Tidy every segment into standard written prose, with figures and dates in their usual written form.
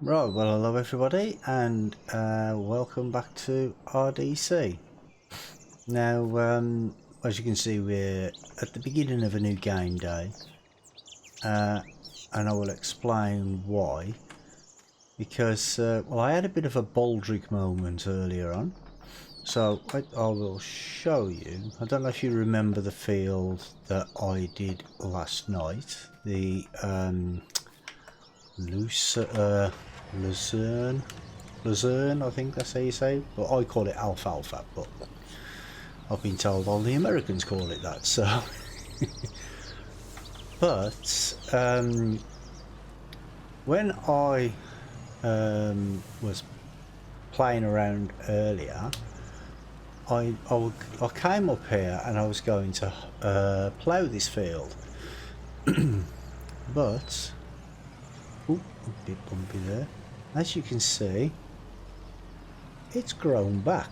Right, well hello everybody and welcome back to RDC. Now as you can see we're at the beginning of a new game day and I will explain why. Because well, I had a bit of a Baldric moment earlier on, so I will show you. I don't know if you remember the field that I did last night, the Lucerne, I think that's how you say it, but I call it alfalfa, but I've been told all the Americans call it that, so but when I was playing around earlier, I came up here and I was going to plough this field but ooh, a bit bumpy there. As you can see, it's grown back.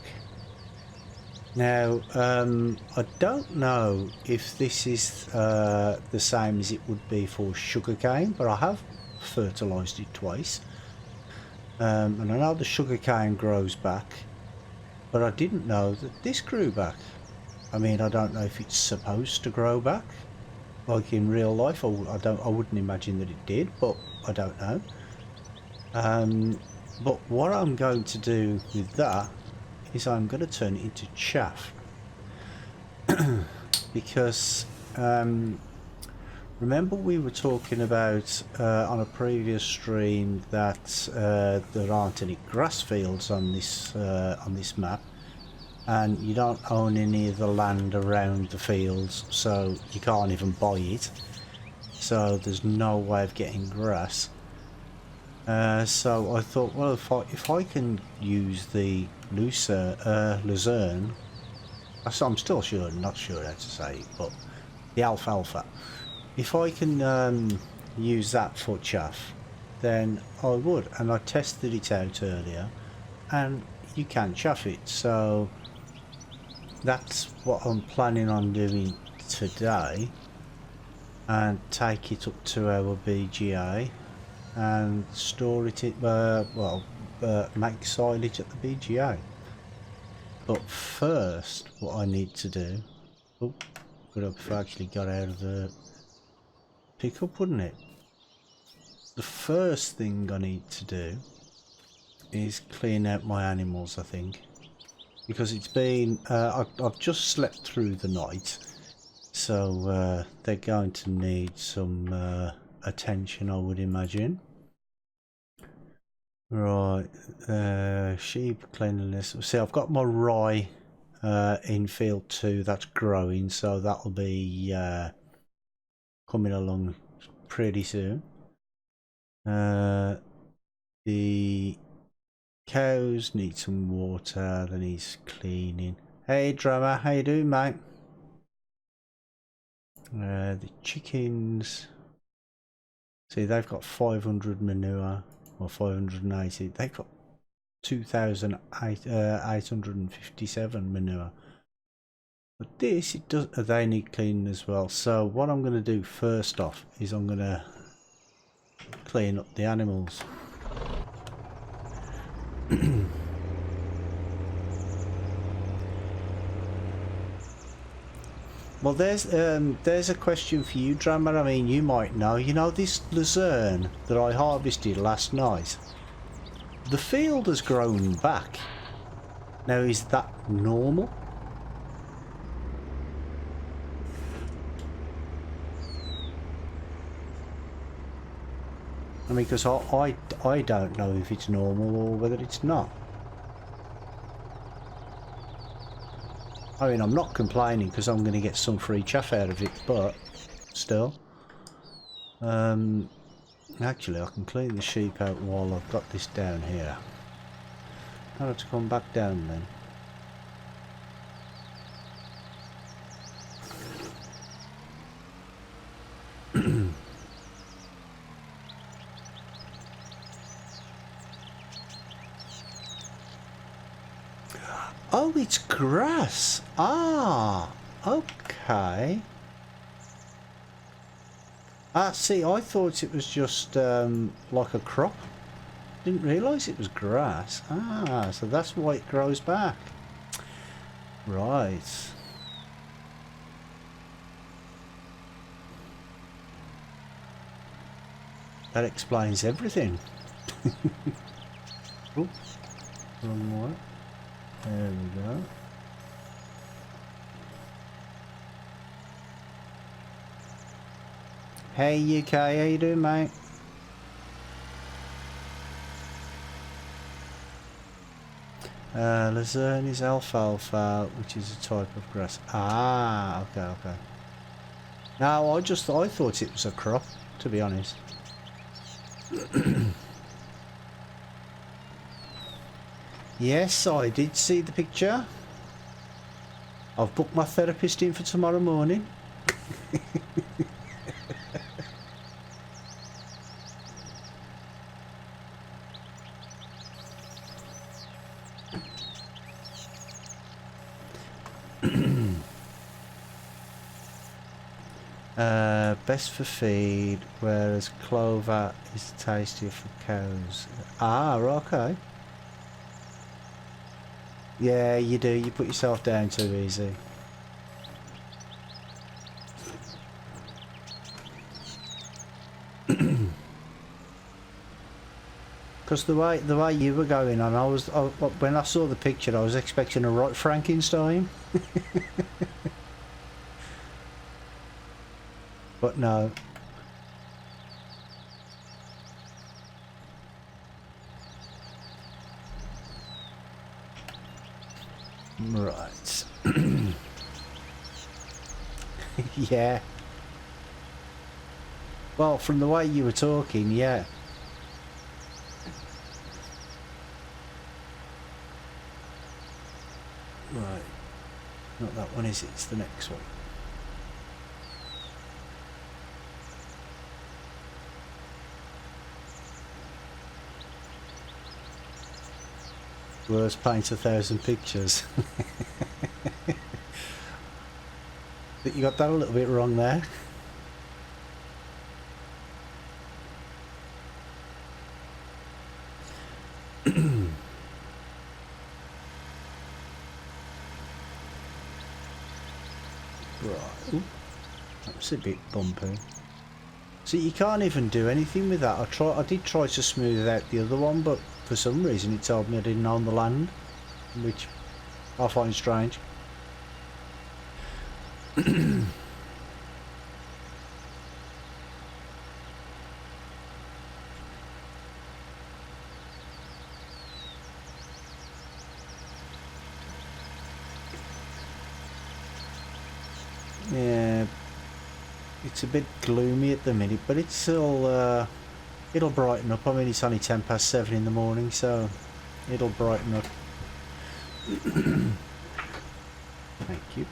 Now, I don't know if this is the same as it would be for sugarcane, but I have fertilised it twice. And I know the sugarcane grows back, but I didn't know that this grew back. I mean, I don't know if it's supposed to grow back, like in real life. I wouldn't imagine that it did, but I don't know. But what I'm going to do with that is I'm going to turn it into chaff. Because remember we were talking about on a previous stream that there aren't any grass fields on this map, and you don't own any of the land around the fields, so you can't even buy it, so there's no way of getting grass. So I thought, well, if I can use the Lucerne, I'm still not sure how to say it, but the alfalfa, if I can use that for chaff, then I would. And I tested it out earlier, and you can chaff it. So that's what I'm planning on doing today, and take it up to our BGA and store it make silage at the BGA. But first, what I need to do, oh, good up if I actually got out of the pickup, wouldn't it? The first thing I need to do is clean out my animals, I think, because it's been I've just slept through the night, so they're going to need some attention, I would imagine. Right, sheep cleanliness. See, I've got my rye in field 2 that's growing, so that'll be coming along pretty soon. The cows need some water, they need cleaning. Hey Drummer, how you doing, mate? The chickens, see, they've got 500 manure, or 580. They've got 2,857 manure. But this, it does. They need cleaning as well. So what I'm going to do first off is I'm going to clean up the animals. Well, there's a question for you, Drummer. I mean, you might know. You know, this Lucerne that I harvested last night, the field has grown back. Now, is that normal? I mean, because I don't know if it's normal or whether it's not. I mean, I'm not complaining because I'm going to get some free chaff out of it, but still. Actually, I can clean the sheep out while I've got this down here. I'll have to come back down then. Oh, it's grass. Ah, okay. Ah, see, I thought it was just like a crop. Didn't realise it was grass. Ah, so that's why it grows back. Right. That explains everything. Oops, wrong way. There we go. Hey UK, how you doing, mate? Luzerne is alfalfa, which is a type of grass. Ah, okay, okay. No, I thought it was a crop, to be honest. Yes, I did see the picture. I've booked my therapist in for tomorrow morning. Best for feed, whereas clover is tastier for cows. Ah, okay. Yeah, you do. You put yourself down too easy. Because the way you were going on, when I saw the picture, I was expecting a right Frankenstein. But no. Right. Yeah. Well, from the way you were talking, yeah. Right. Not that one, is it? It's the next one. Worst paint 1,000 pictures. But you got that a little bit wrong there. Right. Ooh, that was a bit bumpy. See, you can't even do anything with that. I did try to smooth it out the other one, but for some reason it told me I didn't own the land, which I find strange. Yeah, it's a bit gloomy at the minute, but it's all it'll brighten up. I mean, it's only 7:10 in the morning, so it'll brighten up. Thank you.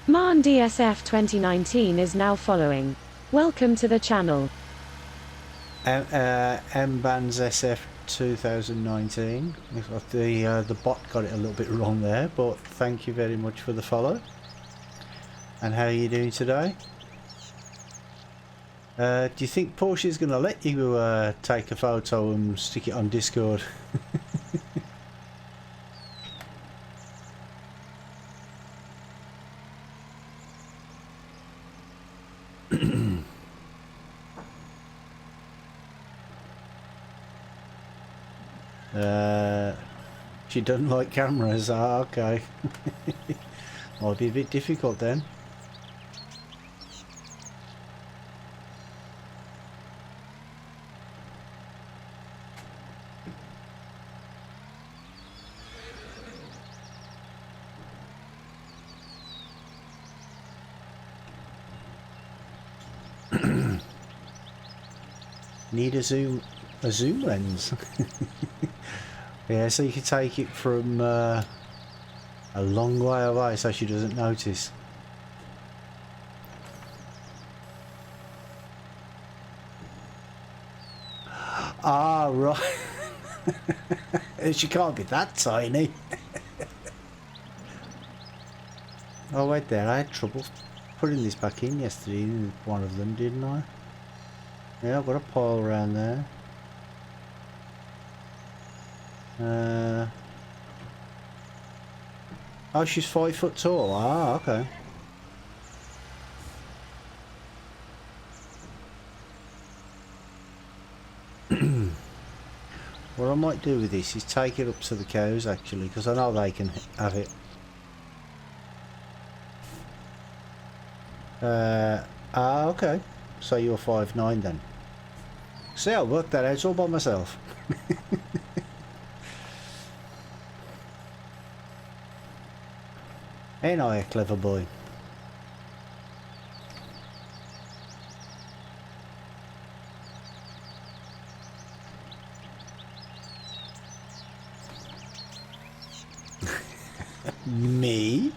MAN DSF 2019 is now following. Welcome to the channel. M-Bands SF 2019. The bot got it a little bit wrong there, but thank you very much for the follow. And how are you doing today? Do you think Porsche's going to let you take a photo and stick it on Discord? She doesn't like cameras. Ah, okay. Might be a bit difficult then. Need a zoom lens. Yeah, so you can take it from a long way away so she doesn't notice. Ah, right. She can't be that tiny. Oh wait there, I had trouble putting this back in yesterday in one of them, didn't I? Yeah, I've got a pile around there. Oh, she's 5 foot tall. Ah, okay. What I might do with this is take it up to the cows actually, because I know they can have it. Okay. So you're 5'9" then. See, I'll work that out all by myself. Ain't I a clever boy? Me?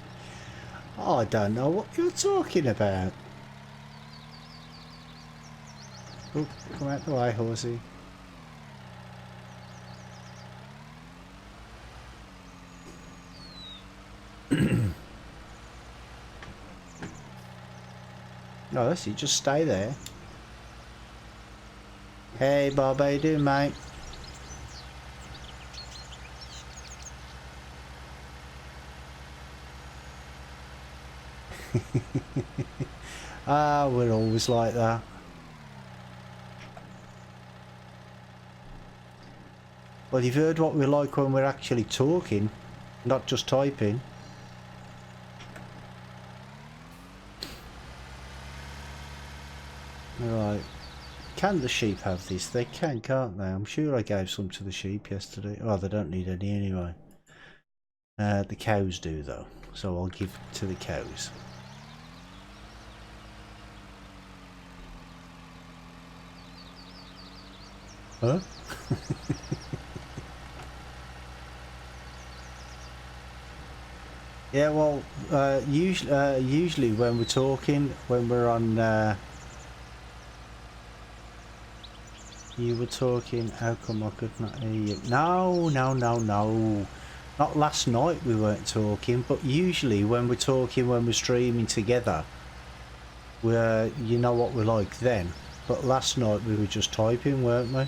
I don't know what you're talking about. Oh, come out the way, horsey. No, that's it, just stay there. Hey Bob, how you doing, mate? Ah, we're always like that. Well, you've heard what we're like when we're actually talking, not just typing. Right. Can the sheep have this? They can, can't they? I'm sure I gave some to the sheep yesterday. Oh, they don't need any anyway. The cows do though, so I'll give it to the cows. Huh? Yeah, well, usually when we're talking, when we're on, you were talking, how come I could not hear you? No, no, no, no. Not last night we weren't talking, but usually when we're talking, when we're streaming together, we're, you know what we're like then. But last night we were just typing, weren't we?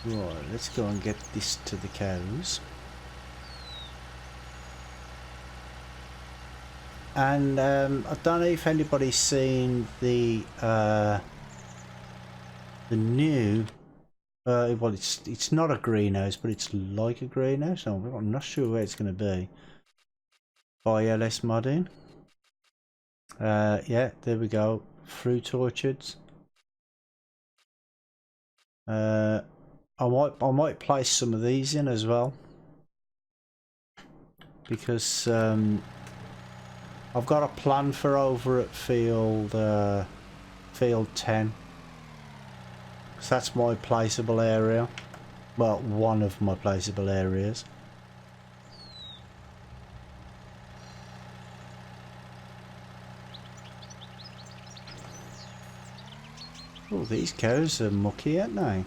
Right, let's go and get this to the cows. And I don't know if anybody's seen the new well, it's not a greenhouse, but it's like a greenhouse. I'm not sure where it's going to be. By LS Modding. Yeah, there we go. Fruit orchards. I might place some of these in as well, because I've got a plan for over at field 10. So that's my placeable area. Well, one of my placeable areas. Oh, these cows are mucky, aren't they?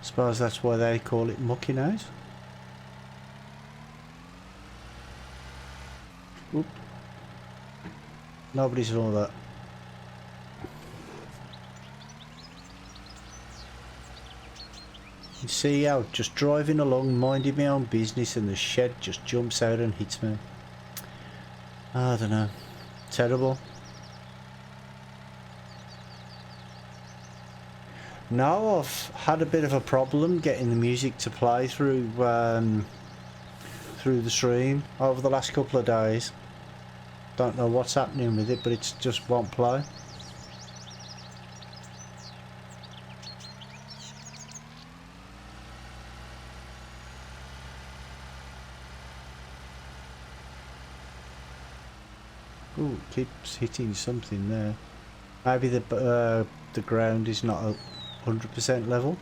Suppose that's why they call it mucky nose. Oop. Nobody saw that. You see how just driving along, minding my own business, and the shed just jumps out and hits me. I don't know. Terrible. No, I've had a bit of a problem getting the music to play through through the stream over the last couple of days. Don't know what's happening with it, but it just won't play. Ooh, it keeps hitting something there. Maybe the ground is not 100% level.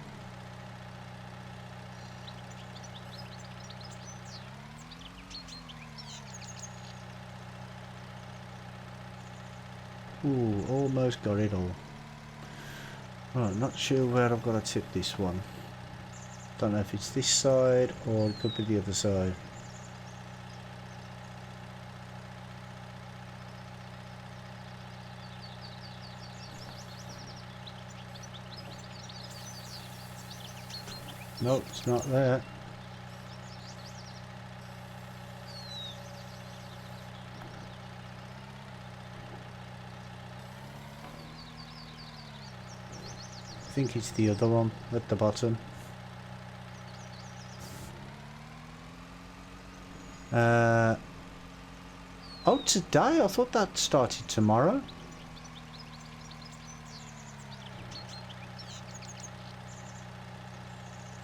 Ooh, almost got it all. Right, not sure where I've got to tip this one. Don't know if it's this side or it could be the other side. Nope, it's not there. I think it's the other one at the bottom. Oh, today? I thought that started tomorrow.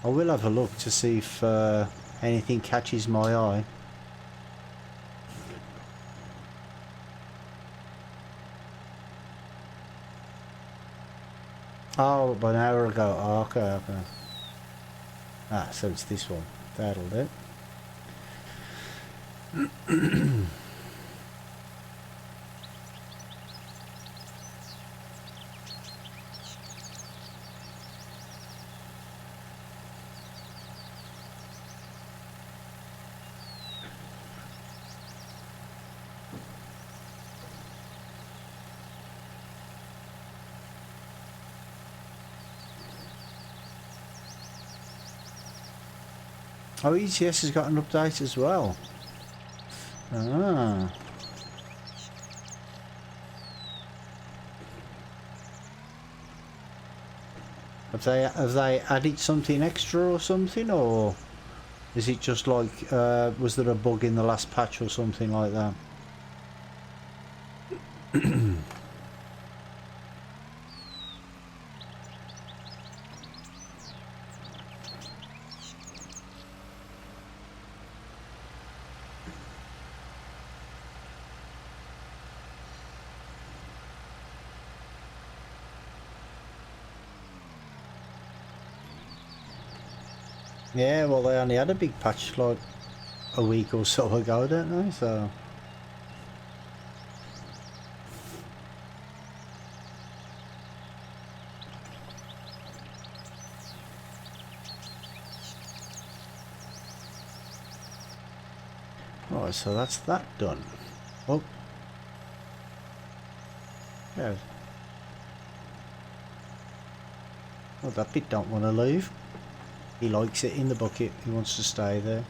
I will have a look to see if anything catches my eye. Oh, about an hour ago. Oh, okay, okay. Ah, so it's this one. That'll do. Oh, ETS has got an update as well. Ah. Have they added something extra or something, or is it just like was there a bug in the last patch or something like that? Yeah, well, they only had a big patch like a week or so ago, don't they? So. Right, so that's that done. Oh. Yeah. Well, that bit don't want to leave. He likes it in the bucket. He wants to stay there.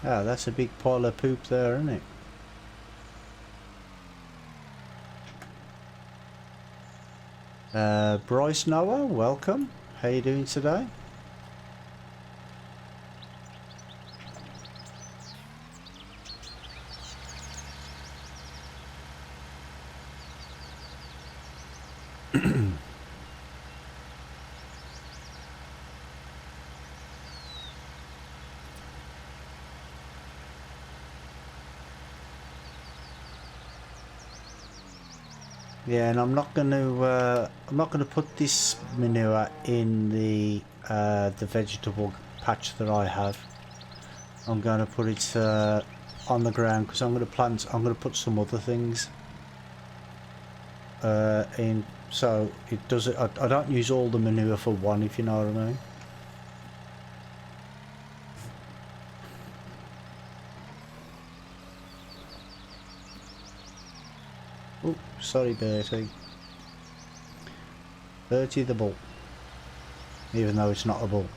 Ah, that's a big pile of poop there, isn't it? Bryce Noah, welcome. How you doing today? Yeah, and I'm not going to put this manure in the vegetable patch that I have. I'm going to put it on the ground because I'm going to put some other things in, so it does it. I don't use all the manure for one, if you know what I mean. Oh, sorry, Bertie. Bertie the bull. Even though it's not a bull.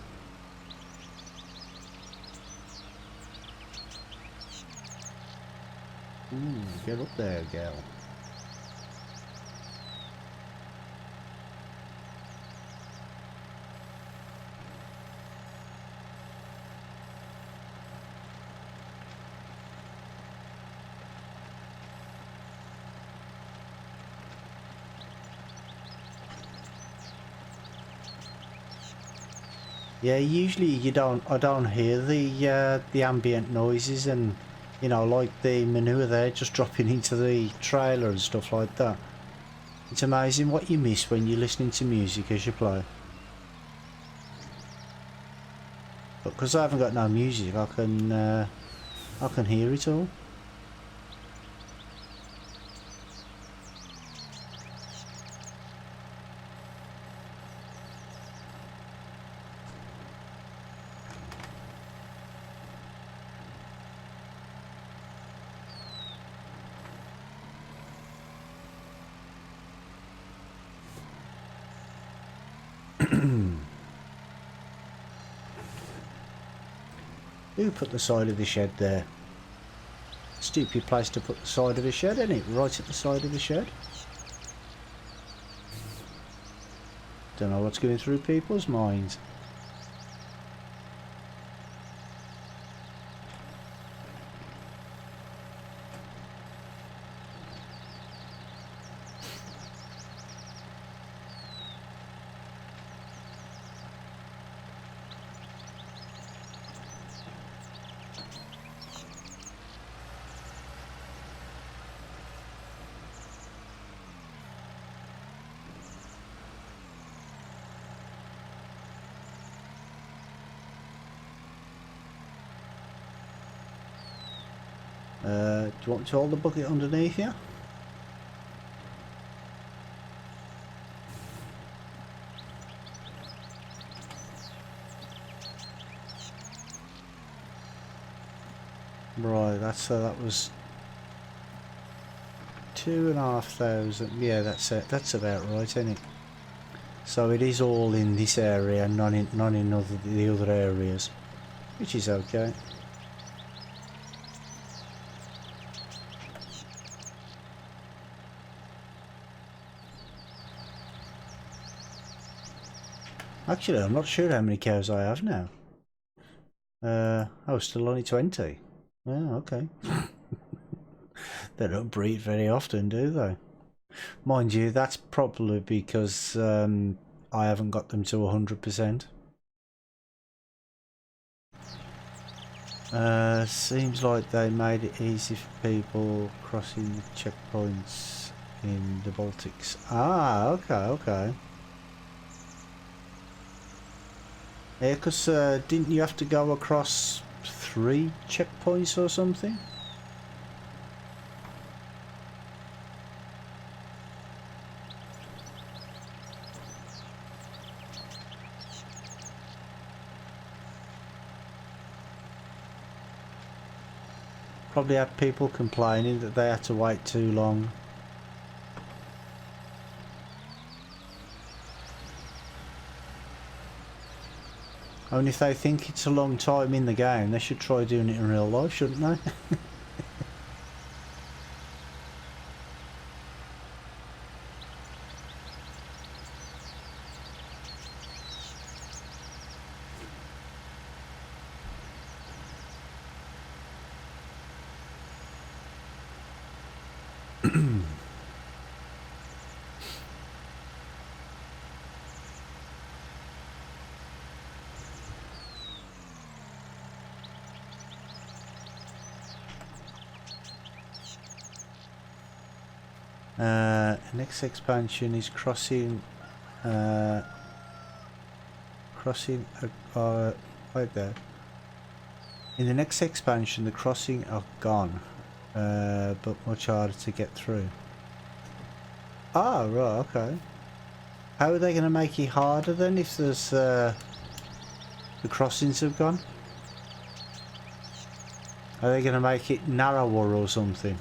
Get up there, gal. Yeah, usually I don't hear the ambient noises and, you know, like the manure there just dropping into the trailer and stuff like that. It's amazing what you miss when you're listening to music as you play. But because I haven't got no music, I can hear it all. Who put the side of the shed there? Stupid place to put the side of a shed, isn't it? Right at the side of the shed. Don't know what's going through people's minds. Do you want me to hold the bucket underneath you? Right, that was 2,500. Yeah, that's it. That's about right, isn't it? So it is all in this area, none in the other areas, which is okay. Actually, I'm not sure how many cows I have now. Oh, still only 20. Oh, okay. They don't breed very often, do they? Mind you, that's probably because I haven't got them to 100%. Seems like they made it easy for people crossing the checkpoints in the Baltics. Ah, okay. Yeah, because didn't you have to go across 3 checkpoints or something? Probably had people complaining that they had to wait too long. Only if they think it's a long time in the game, they should try doing it in real life, shouldn't they? Next expansion is crossing right there. In the next expansion the crossing are gone, but much harder to get through. Ah, right, okay. How are they going to make it harder then if there's the crossings have gone? Are they going to make it narrower or something?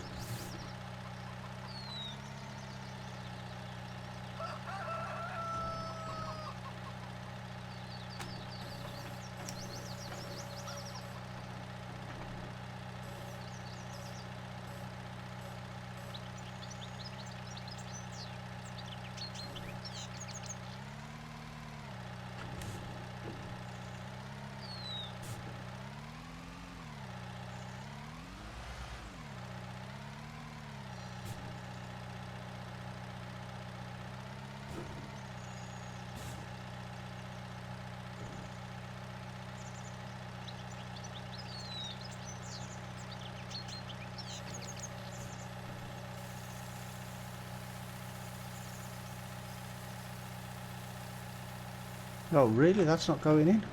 Oh, really? That's not going in?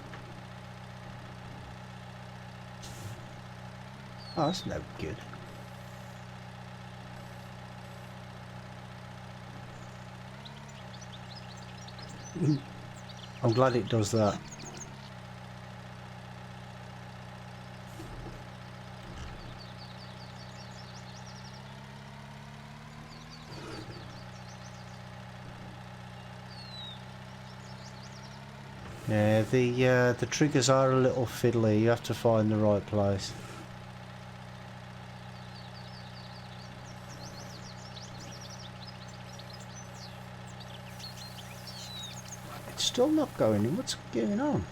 Oh, that's no good. I'm glad it does that. Yeah, the triggers are a little fiddly. You have to find the right place. It's still not going in. What's going on?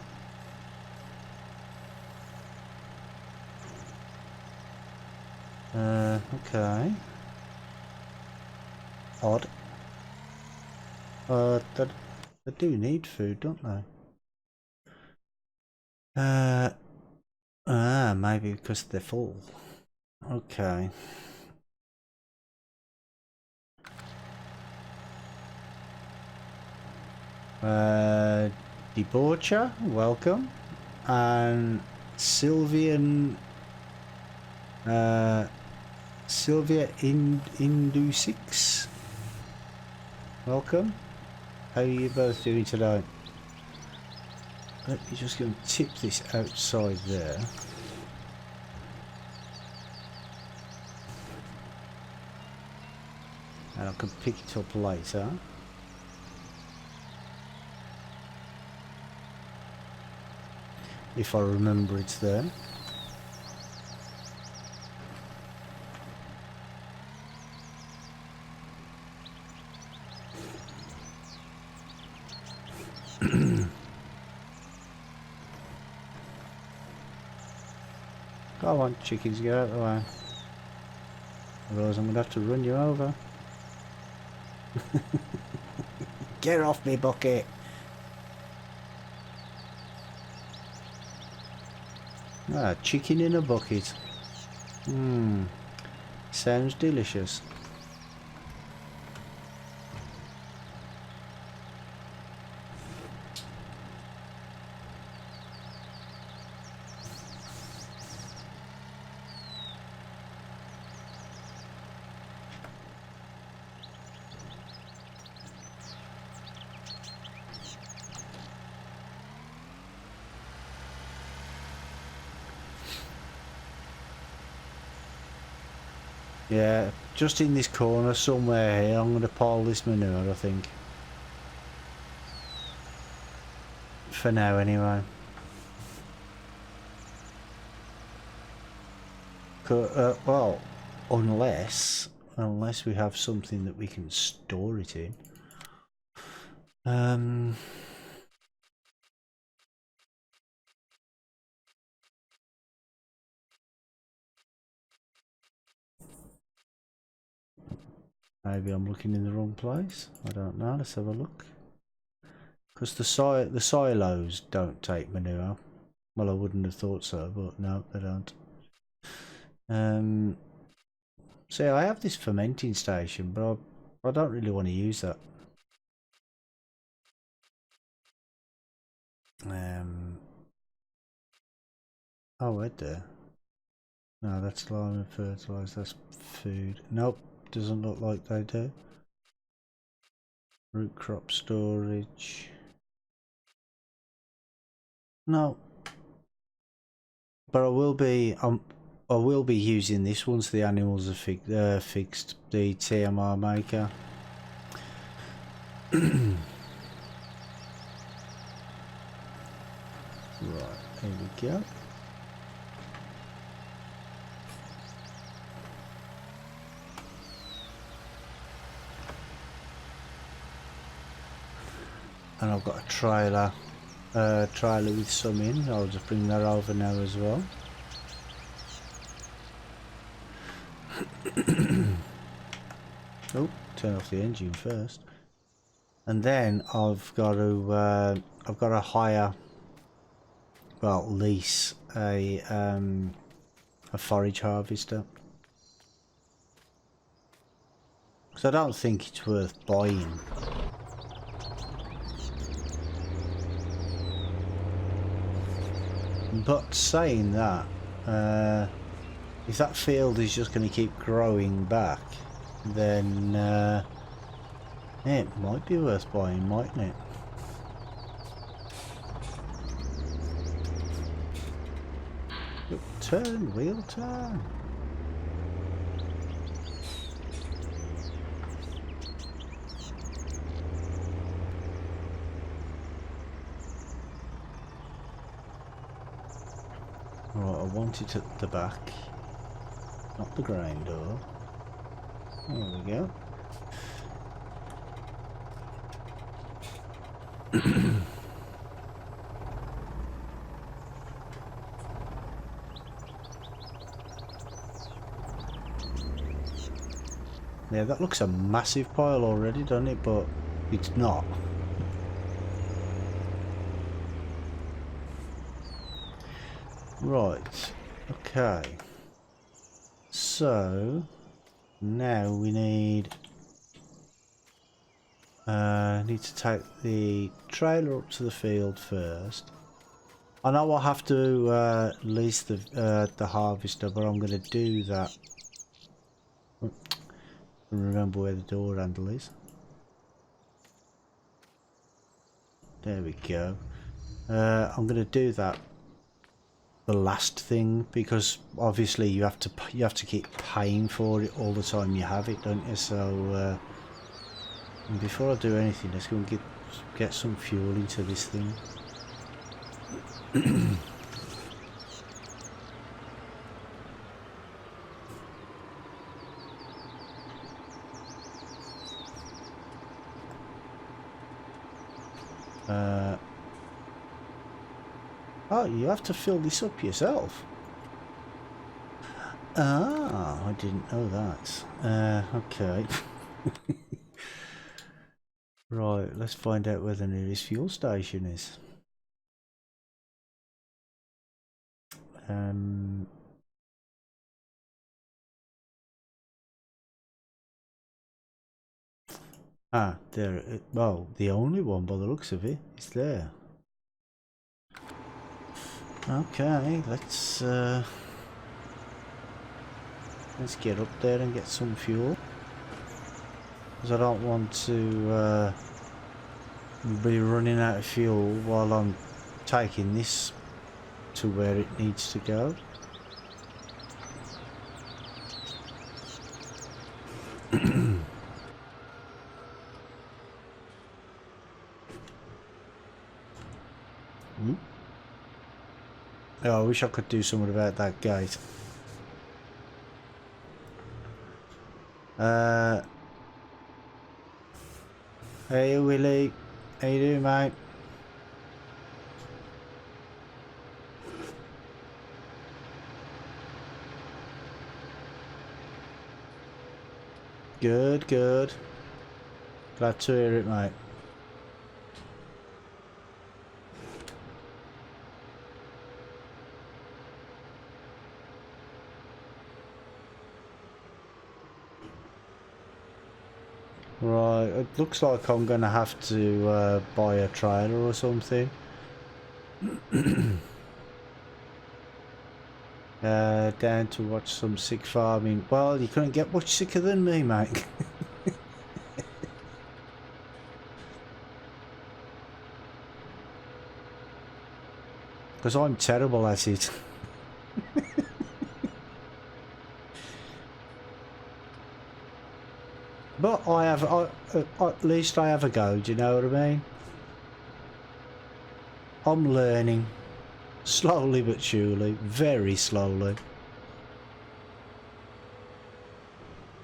Okay. Odd. They do need food, don't they? Maybe because they're full. Okay. Debaucher, welcome. And Sylvia Indu 6, welcome. How are you both doing today? Let me just go and tip this outside there. And I can pick it up later. If I remember it's there. Come on, chickens, get out of the way. Otherwise I'm going to have to run you over. Get off me bucket! Ah, chicken in a bucket. Sounds delicious. Yeah, just in this corner somewhere here, I'm going to pile this manure, I think. For now, anyway. Well, unless we have something that we can store it in. Maybe I'm looking in the wrong place. I don't know. Let's have a look. Because the silos don't take manure. Well, I wouldn't have thought so, but no, they don't. See, I have this fermenting station, but I don't really want to use that. Oh, right there. No, that's lime and fertilizer. That's food. Nope, doesn't look like they do. Root crop storage. No, but I will be. I will be using this once the animals are fixed. The TMR maker. Right, here we go. And I've got a trailer with some in. I'll just bring that over now as well. Oh, turn off the engine first, and then I've got to hire, well, lease a forage harvester. Because I don't think it's worth buying. But saying that, if that field is just going to keep growing back, then yeah, it might be worth buying, mightn't it? Look, turn, wheel turn. Right, I want it at the back, not the grain door. There we go. Yeah, that looks a massive pile already, doesn't it? But it's not. Right, okay. So now we need to take the trailer up to the field first. I know I'll have to lease the harvester, but I'm going to do that. Remember where the door handle is. There we go. I'm going to do that the last thing, because obviously you have to keep paying for it all the time you have it, don't you? So before I do anything, let's go and get some fuel into this thing. Oh, you have to fill this up yourself. Ah, I didn't know that. Okay. Right, let's find out where the nearest fuel station is. There. Well, the only one by the looks of it is there. Okay, let's get up there and get some fuel, because I don't want to be running out of fuel while I'm taking this to where it needs to go. Oh, I wish I could do something about that gate. Hey Willie, how you doing, mate? Good, good. Glad to hear it, mate. Right, it looks like I'm gonna have to buy a trailer or something. Down to watch some sick farming. Well, you couldn't get much sicker than me, mate. Because I'm terrible at it. But at least I have a go, do you know what I mean? I'm learning. Slowly but surely. Very slowly.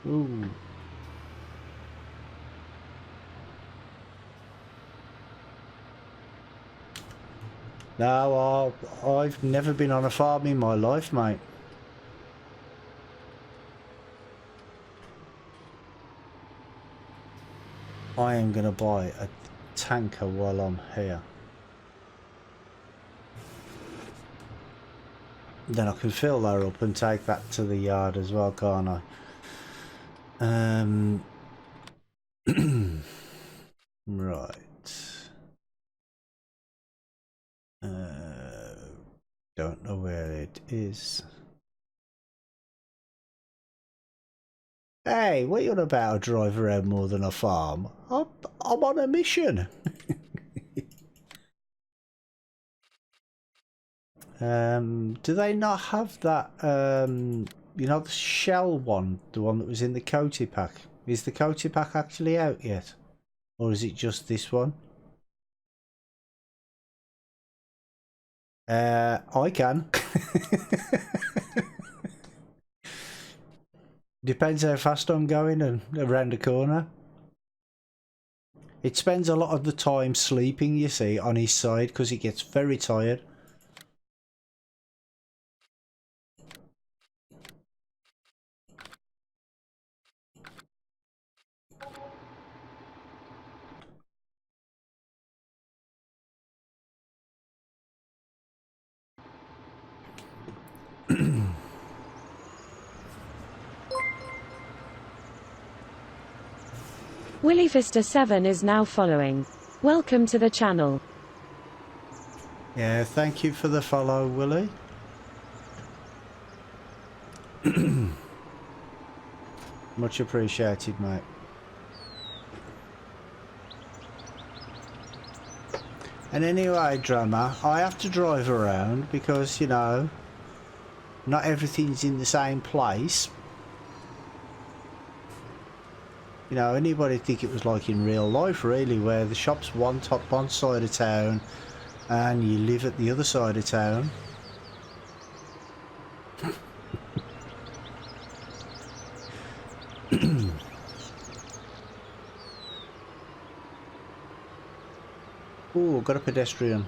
Ooh. No, I've never been on a farm in my life, mate. I am going to buy a tanker while I'm here. Then I can fill that up and take that to the yard as well, can't I? Right. don't know where it is. Hey, what are you on about? Drive around more than a farm? I'm on a mission. Do they not have that, you know, the shell one, the one that was in the Coty pack? Is the Coty pack actually out yet? Or is it just this one? I can. Depends how fast I'm going and around the corner. It spends a lot of the time sleeping, you see, on his side because it gets very tired. WillyFister7 is now following. Welcome to the channel. Yeah, thank you for the follow, Willie. Much appreciated, mate. And anyway, drummer, I have to drive around because, you know, not everything's in the same place. You know, anybody think it was like in real life, really, where the shop's one side of town and you live at the other side of town. Ooh, got a pedestrian.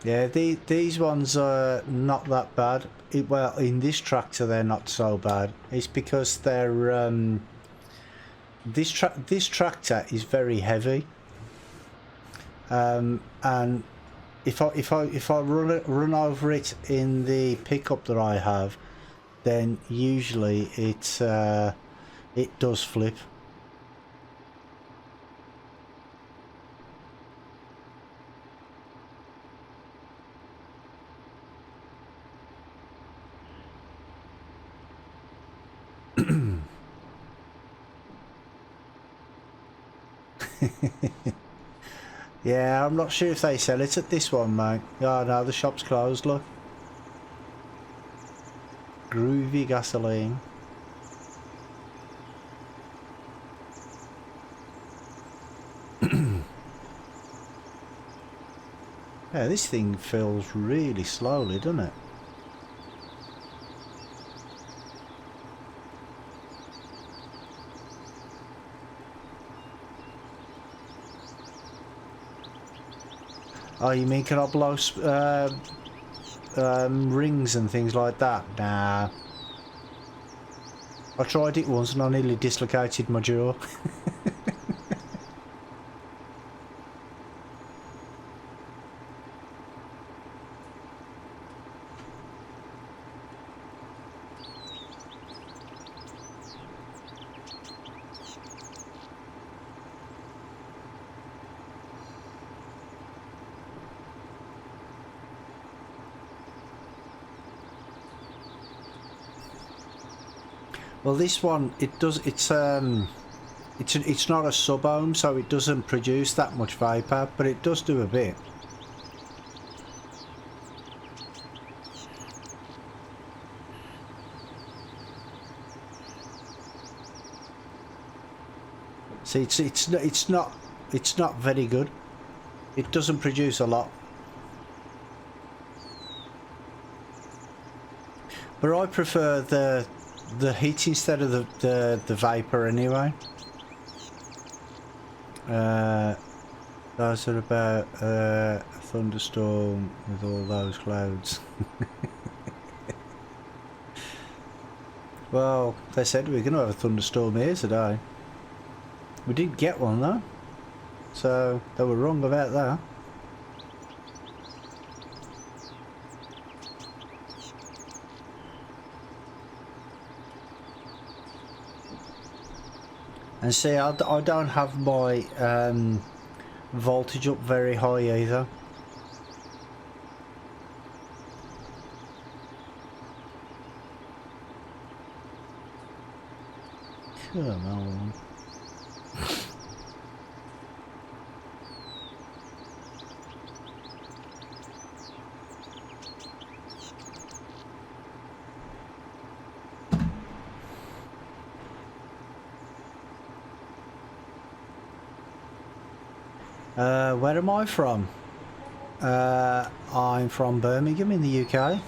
Yeah, these ones are not that bad. Well, in this tractor they're not so bad. It's because they're this tractor is very heavy, and if I run over it in the pickup that I have, then usually it does flip. Yeah, I'm not sure if they sell it at this one, mate. Oh no, the shop's closed, look. Groovy gasoline. Yeah, this thing fills really slowly, doesn't it? Oh, you mean can I blow rings and things like that? Nah. I tried it once and I nearly dislocated my jaw. Well, this one, it's not a sub-ohm, so it doesn't produce that much vapor, but it does do a bit. See, it's not very good. It doesn't produce a lot. But I prefer the heat instead of the vapor anyway. Those are about a thunderstorm with all those clouds. Well, they said we were going to have a thunderstorm here today. We didn't get one though, so they were wrong about that. And see, I don't have my voltage up very high either. Come on. Where am I from? I'm from Birmingham in the UK.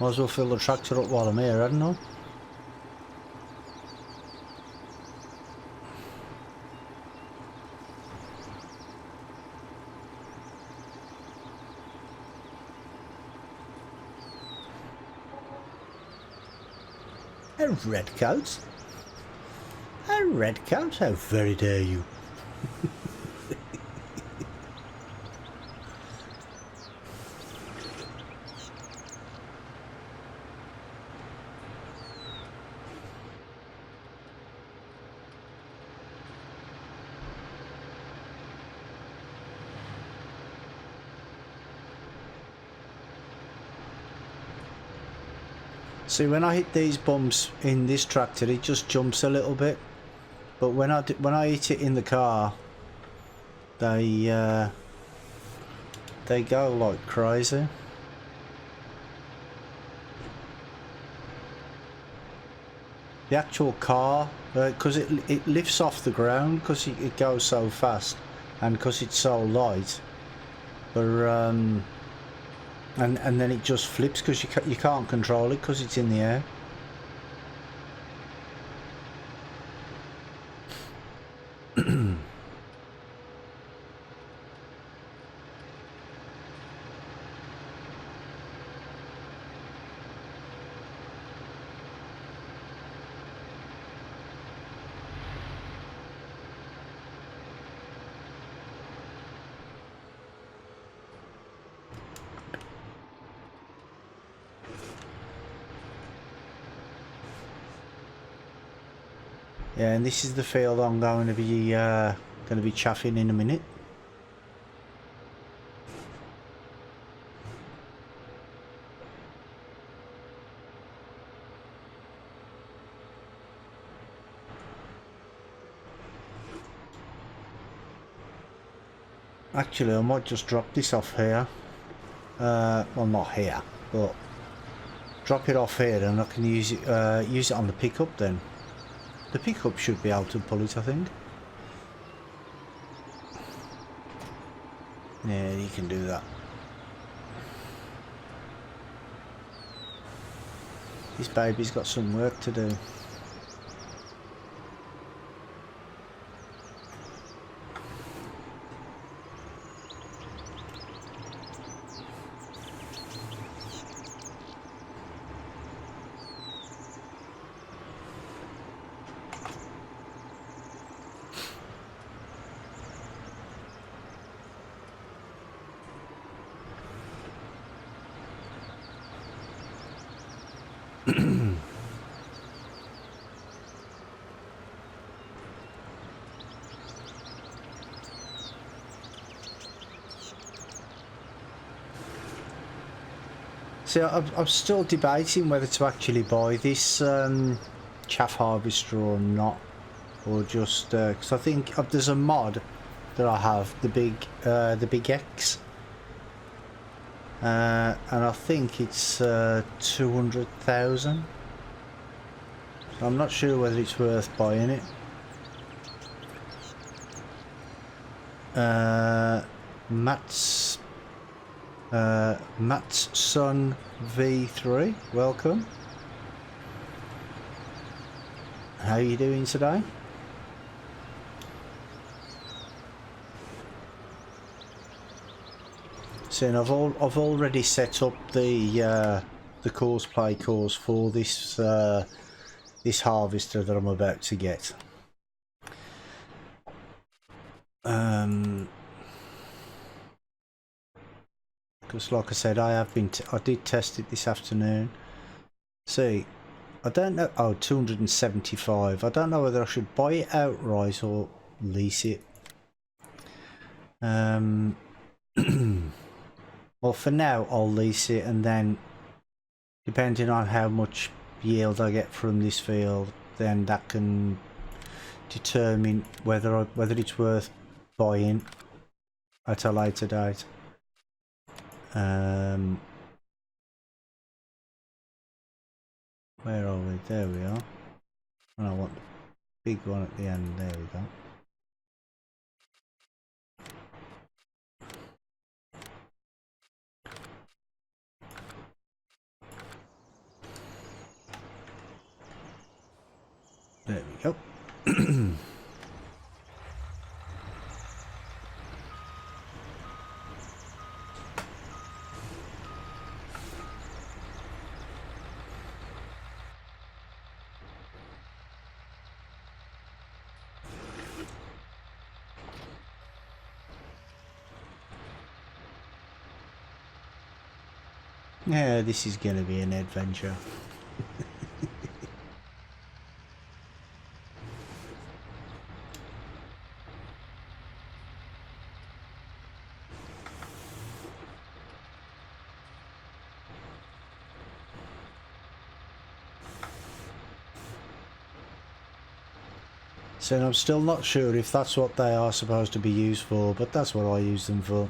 Might as well fill the tractor up while I'm here, hadn't I? A redcoat? A redcoat? How very dare you? See, when I hit these bumps in this tractor, it just jumps a little bit. But when I hit it in the car, they go like crazy. The actual car, because it lifts off the ground because it goes so fast, and because it's so light. But and then it just flips because you can't control it because it's in the air. Yeah, and this is the field I'm going to be chaffing in a minute. Actually, I might just drop this off here. Well, not here, but drop it off here, and I can use it on the pickup then. The pickup should be able to pull it, I think. Yeah, you can do that. This baby's got some work to do. See, I'm still debating whether to actually buy this chaff harvester or not, or just because I think there's a mod that I have, the big X, and I think it's 200,000. So I'm not sure whether it's worth buying it. Matt's son V3, welcome. How are you doing today? So I've already set up the course course for this this harvester that I'm about to get. Because like I said, I did test it this afternoon. See, I don't know. Oh, 275. I don't know whether I should buy it outright or lease it. Well, for now, I'll lease it, and then depending on how much yield I get from this field, then that can determine whether it's worth buying at a later date. Where are we? There we are. And I want the big one at the end. There we go. There we go. Yeah, this is going to be an adventure. So I'm still not sure if that's what they are supposed to be used for, but that's what I use them for.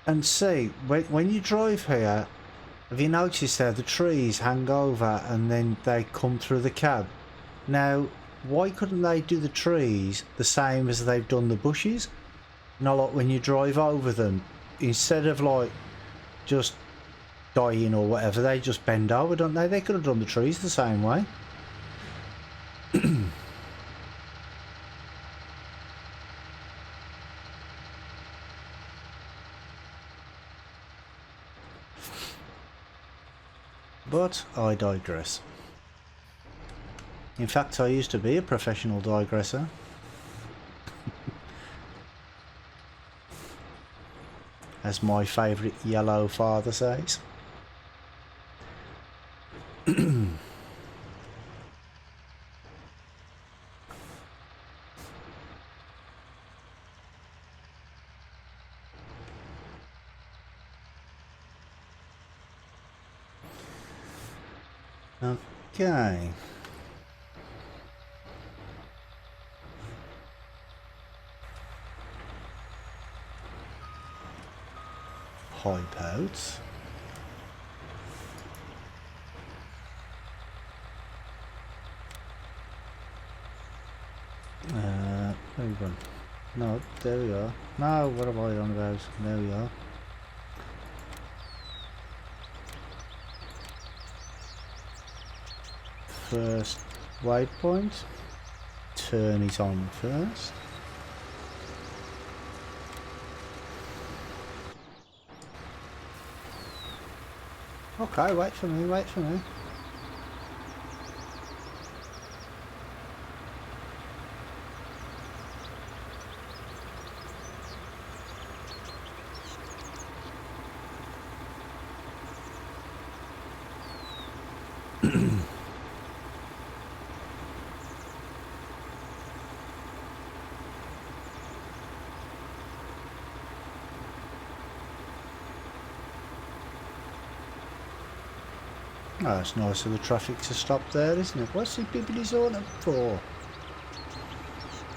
And see, when you drive here, have you noticed there the trees hang over and then they come through the cab? Now, why couldn't they do the trees the same as they've done the bushes? Not like when you drive over them, instead of like just dying or whatever, they just bend over, don't they? They could have done the trees the same way. But I digress. In fact, I used to be a professional digresser. As my favourite yellow father says. Okay. Hype out. Where we gone? No, there we are. No, what am I on about? There we are. First waypoint. Turn it on first. Okay, wait for me, wait for me. Oh, it's nice of the traffic to stop there, isn't it? What's the bibbidi on it for?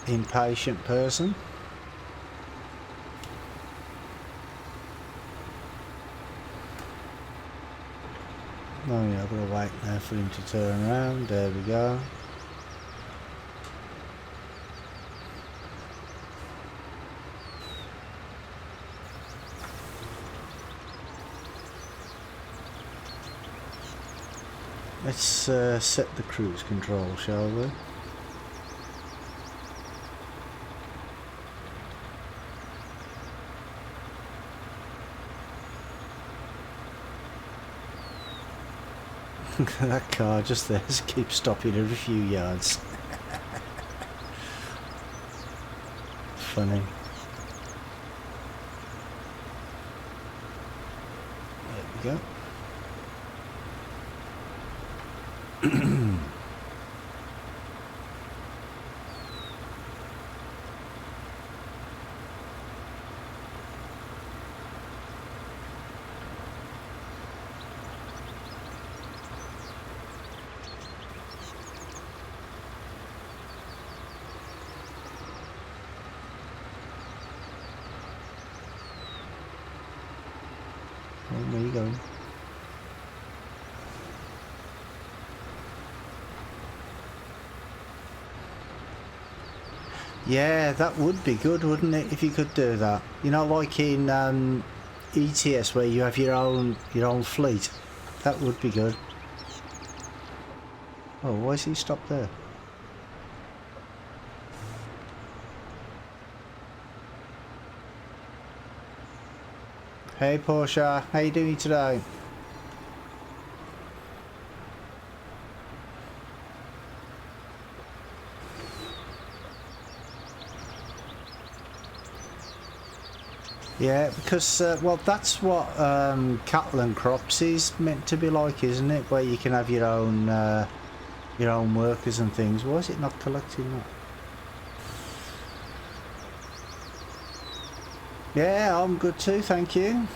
Impatient person. Oh yeah, I've got to wait now for him to turn around. There we go. Let's set the cruise control, shall we? That car just there keeps stopping every few yards. Funny. There we go. Where are you going? Yeah, that would be good, wouldn't it, if you could do that? You know, like in ETS where you have your own fleet. That would be good. Oh, why is he stopped there? Hey Portia, how you doing today? Yeah, because well, that's what cattle and crops is meant to be like, isn't it? Where you can have your own workers and things. Why is it not collecting that? Yeah, I'm good too, thank you.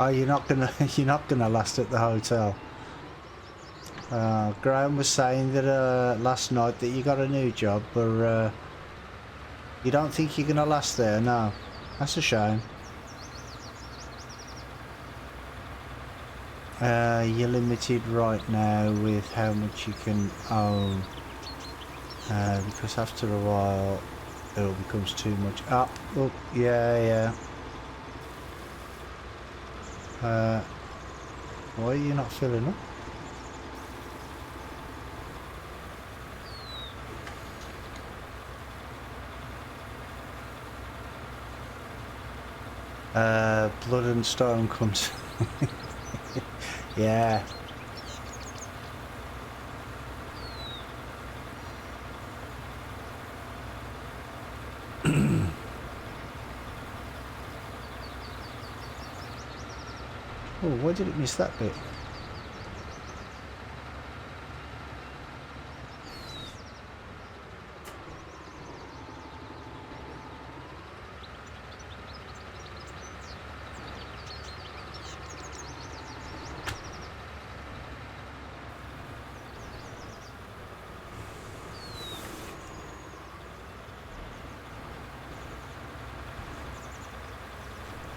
Oh, you're not gonna last at the hotel. Graham was saying that last night that you got a new job, but you don't think you're gonna last there? No, that's a shame. You're limited right now with how much you can own, because after a while it becomes too much. Oh, yeah. Why are you not filling up? Blood and stone comes. Yeah. Oh, why did it miss that bit?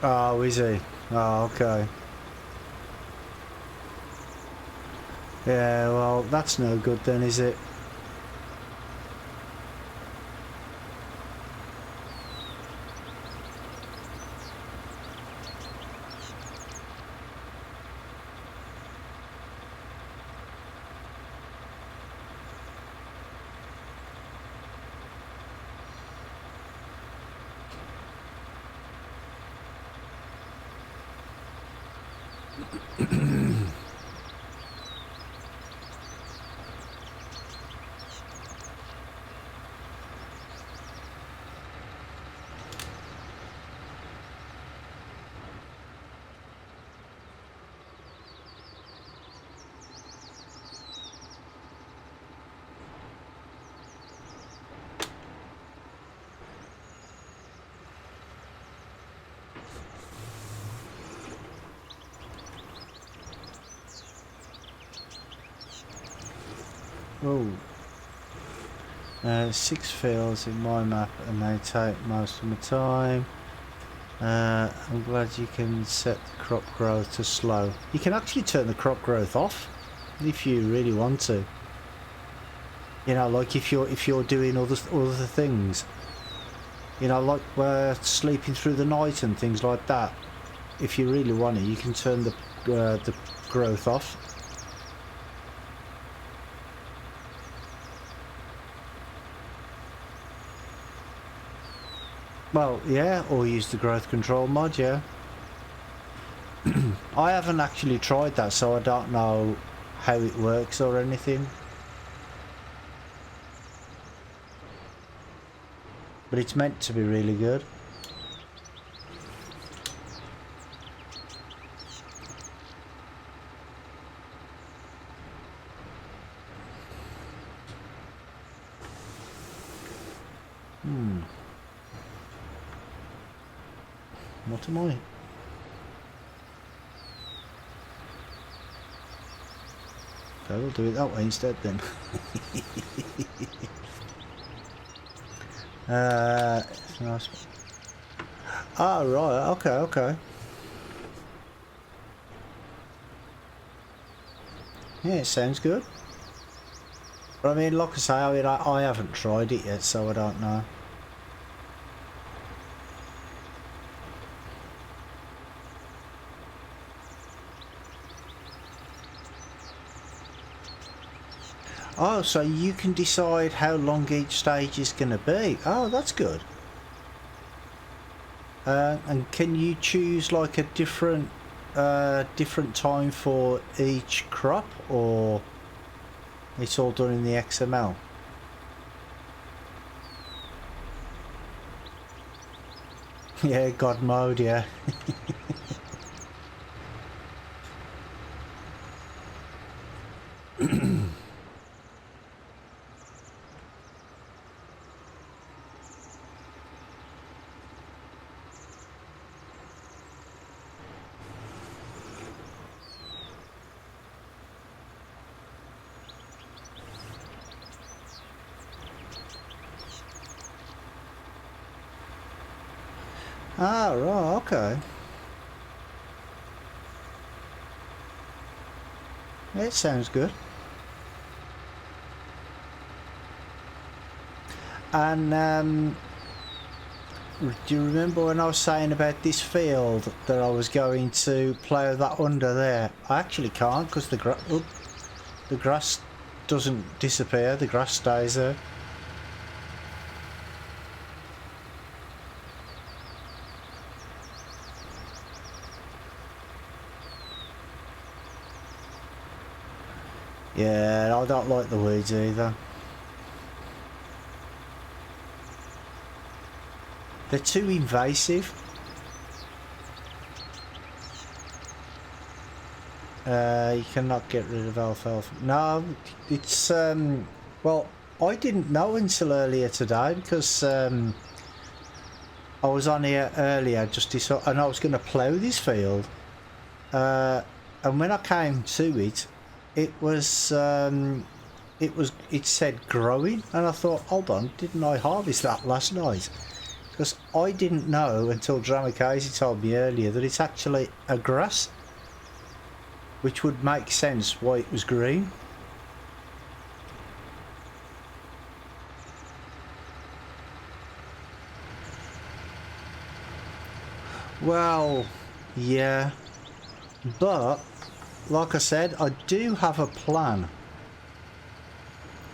Oh, is he? Oh, okay. Yeah, well, that's no good then, is it? Oh, 6 fields in my map and they take most of my time. I'm glad you can set the crop growth to slow. You can actually turn the crop growth off if you really want to. You know, like if you're doing other things. You know, like sleeping through the night and things like that. If you really want it, you can turn the growth off. Well, yeah, or use the growth control mod, yeah. I haven't actually tried that, so I don't know how it works or anything. But it's meant to be really good. What am I? Okay, we'll do it that way instead then. Nice. Oh, right, okay. Yeah, it sounds good. But I mean, like I say, I haven't tried it yet, so I don't know. Oh, so you can decide how long each stage is going to be. Oh, that's good. And can you choose like a different time for each crop, or it's all done in the XML? Yeah, God mode, yeah. Ah, right, okay. It sounds good. And do you remember when I was saying about this field that I was going to plough that under there? I actually can't because the grass doesn't disappear, the grass stays there. Yeah, I don't like the weeds either. They're too invasive. You cannot get rid of alfalfa. No, it's well, I didn't know until earlier today because I was on here earlier and I was going to plough this field, and when I came to it, it said growing, and I thought, hold on, didn't I harvest that last night? Because I didn't know until Drama Casey told me earlier that it's actually a grass, which would make sense why it was green. Well, yeah, but like I said, I do have a plan.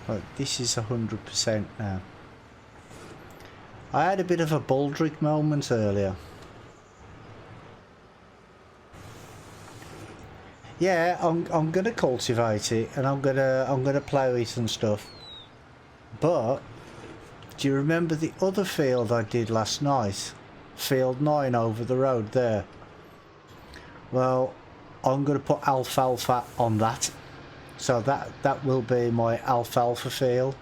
Right, this is 100% now. I had a bit of a Baldric moment earlier. Yeah, I'm gonna cultivate it and I'm gonna plough it and stuff. But do you remember the other field I did last night? Field 9 over the road there. Well, I'm going to put alfalfa on that, so that will be my alfalfa field.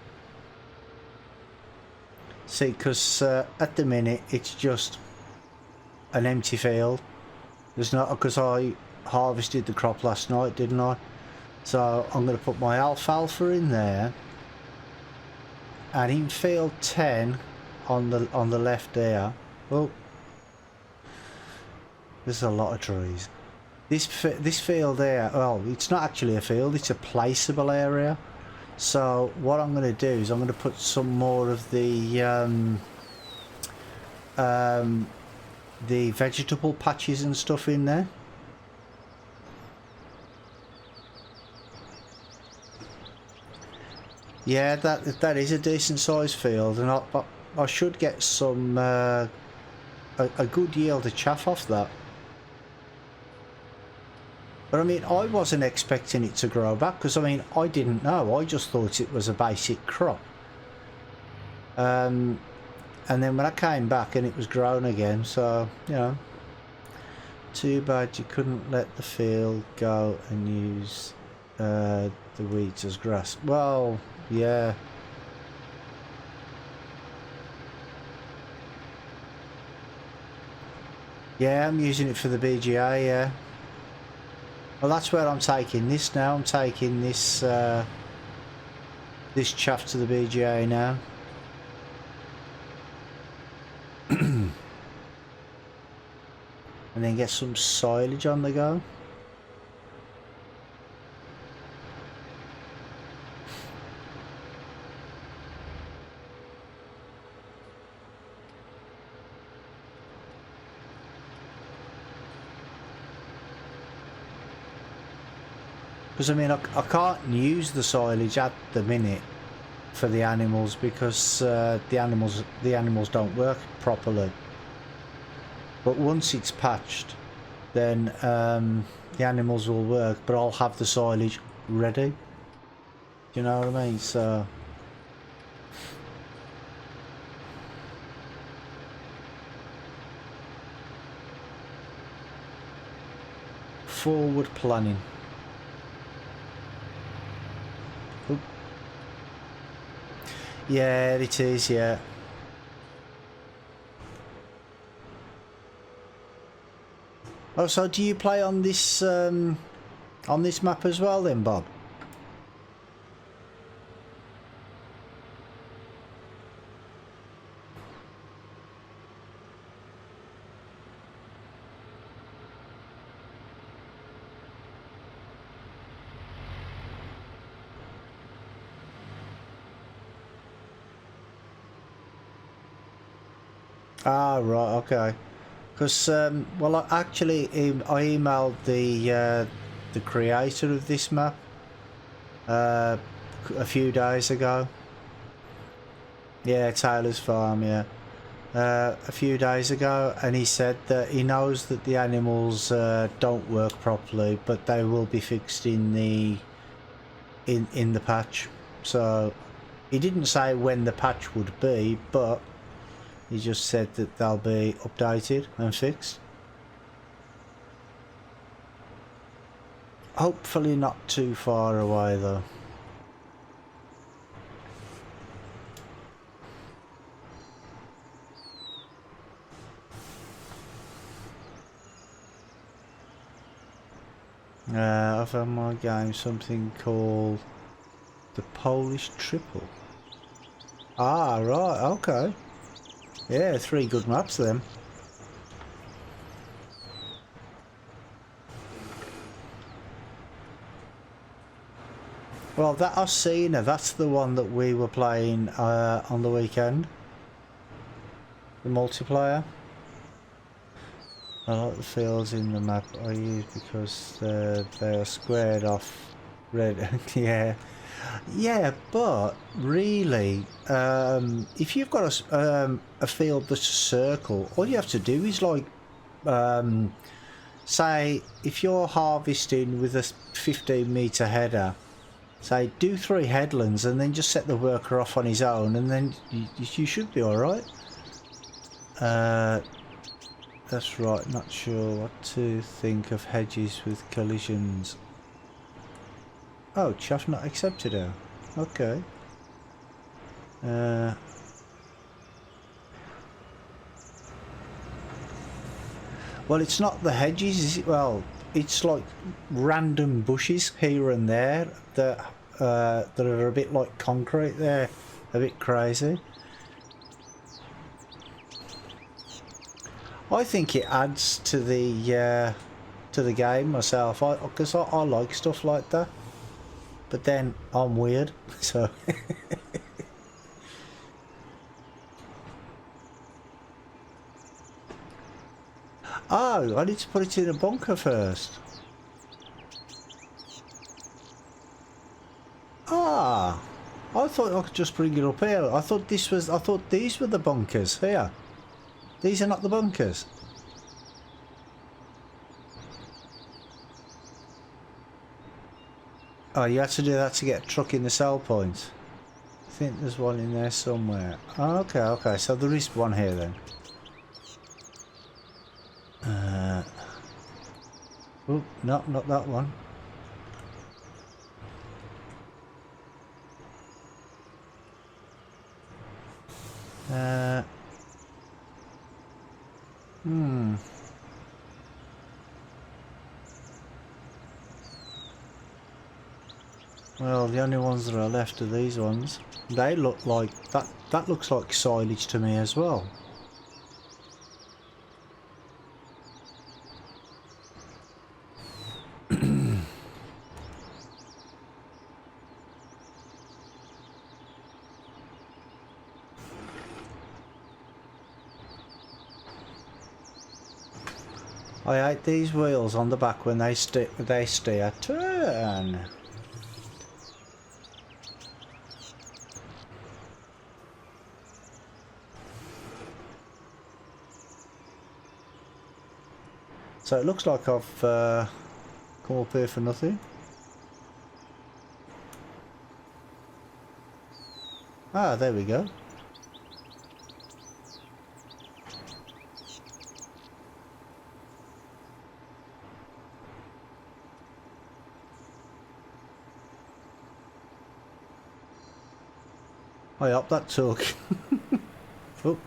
See, because at the minute it's just an empty field. There's not, because I harvested the crop last night, didn't I? So I'm going to put my alfalfa in there, and in field 10 on the left there, oh, there's a lot of trees. This field there, well, it's not actually a field, it's a placeable area. So what I'm going to do is I'm going to put some more of the vegetable patches and stuff in there. Yeah, that is a decent sized field, and I should get some a good yield of chaff off that. But I mean, I wasn't expecting it to grow back, because I mean, I didn't know. I just thought it was a basic crop. And then when I came back and it was grown again, so, you know, too bad you couldn't let the field go and use the weeds as grass. Well, yeah. Yeah, I'm using it for the BGA, yeah. Well, that's where I'm taking this now. I'm taking this this chaff to the BGA now. And then get some silage on the go. Because I mean, I can't use the silage at the minute for the animals, because the animals don't work properly. But once it's patched, then the animals will work, but I'll have the silage ready. Do you know what I mean? So forward planning. Oop. Yeah, it is, yeah. Oh, so do you play on this map as well then, Bob? Ah, right, okay. Because, well, I emailed the creator of this map a few days ago. Yeah, Taylor's Farm, yeah. A few days ago, and he said that he knows that the animals don't work properly, but they will be fixed in the patch. So he didn't say when the patch would be, but he just said that they'll be updated and fixed. Hopefully not too far away though. I've had my game something called the Polish Triple. Ah, right, okay. Yeah, 3 good maps then. Well, that Osina, that's the one that we were playing on the weekend. The multiplayer. I like the fields in the map I use because they are squared off red. Yeah. Yeah, but really, if you've got a field that's a circle, all you have to do is like, say, if you're harvesting with a 15-metre header, say do 3 headlands and then just set the worker off on his own, and then you should be all right. That's right. Not sure what to think of hedges with collisions. Oh, chaff not accepted now. Okay. Well, it's not the hedges, is it? Well, it's like random bushes here and there that are a bit like concrete there. a bit crazy. I think it adds to the game myself, because I like stuff like that. But then I'm weird, so. Oh, I need to put it in a bunker first. Ah, I thought I could just bring it up here. I thought these were the bunkers here. These are not the bunkers. Oh, you had to do that to get a truck in the sell point. I think there's one in there somewhere. Oh, okay, okay. So there is one here then. Oh, no, not that one. Well, the only ones that are left are these ones. They look like that looks like silage to me as well. I hate these wheels on the back when they steer. Turn. So it looks like I've come up here for nothing. Ah, there we go. I hope that took. Oh.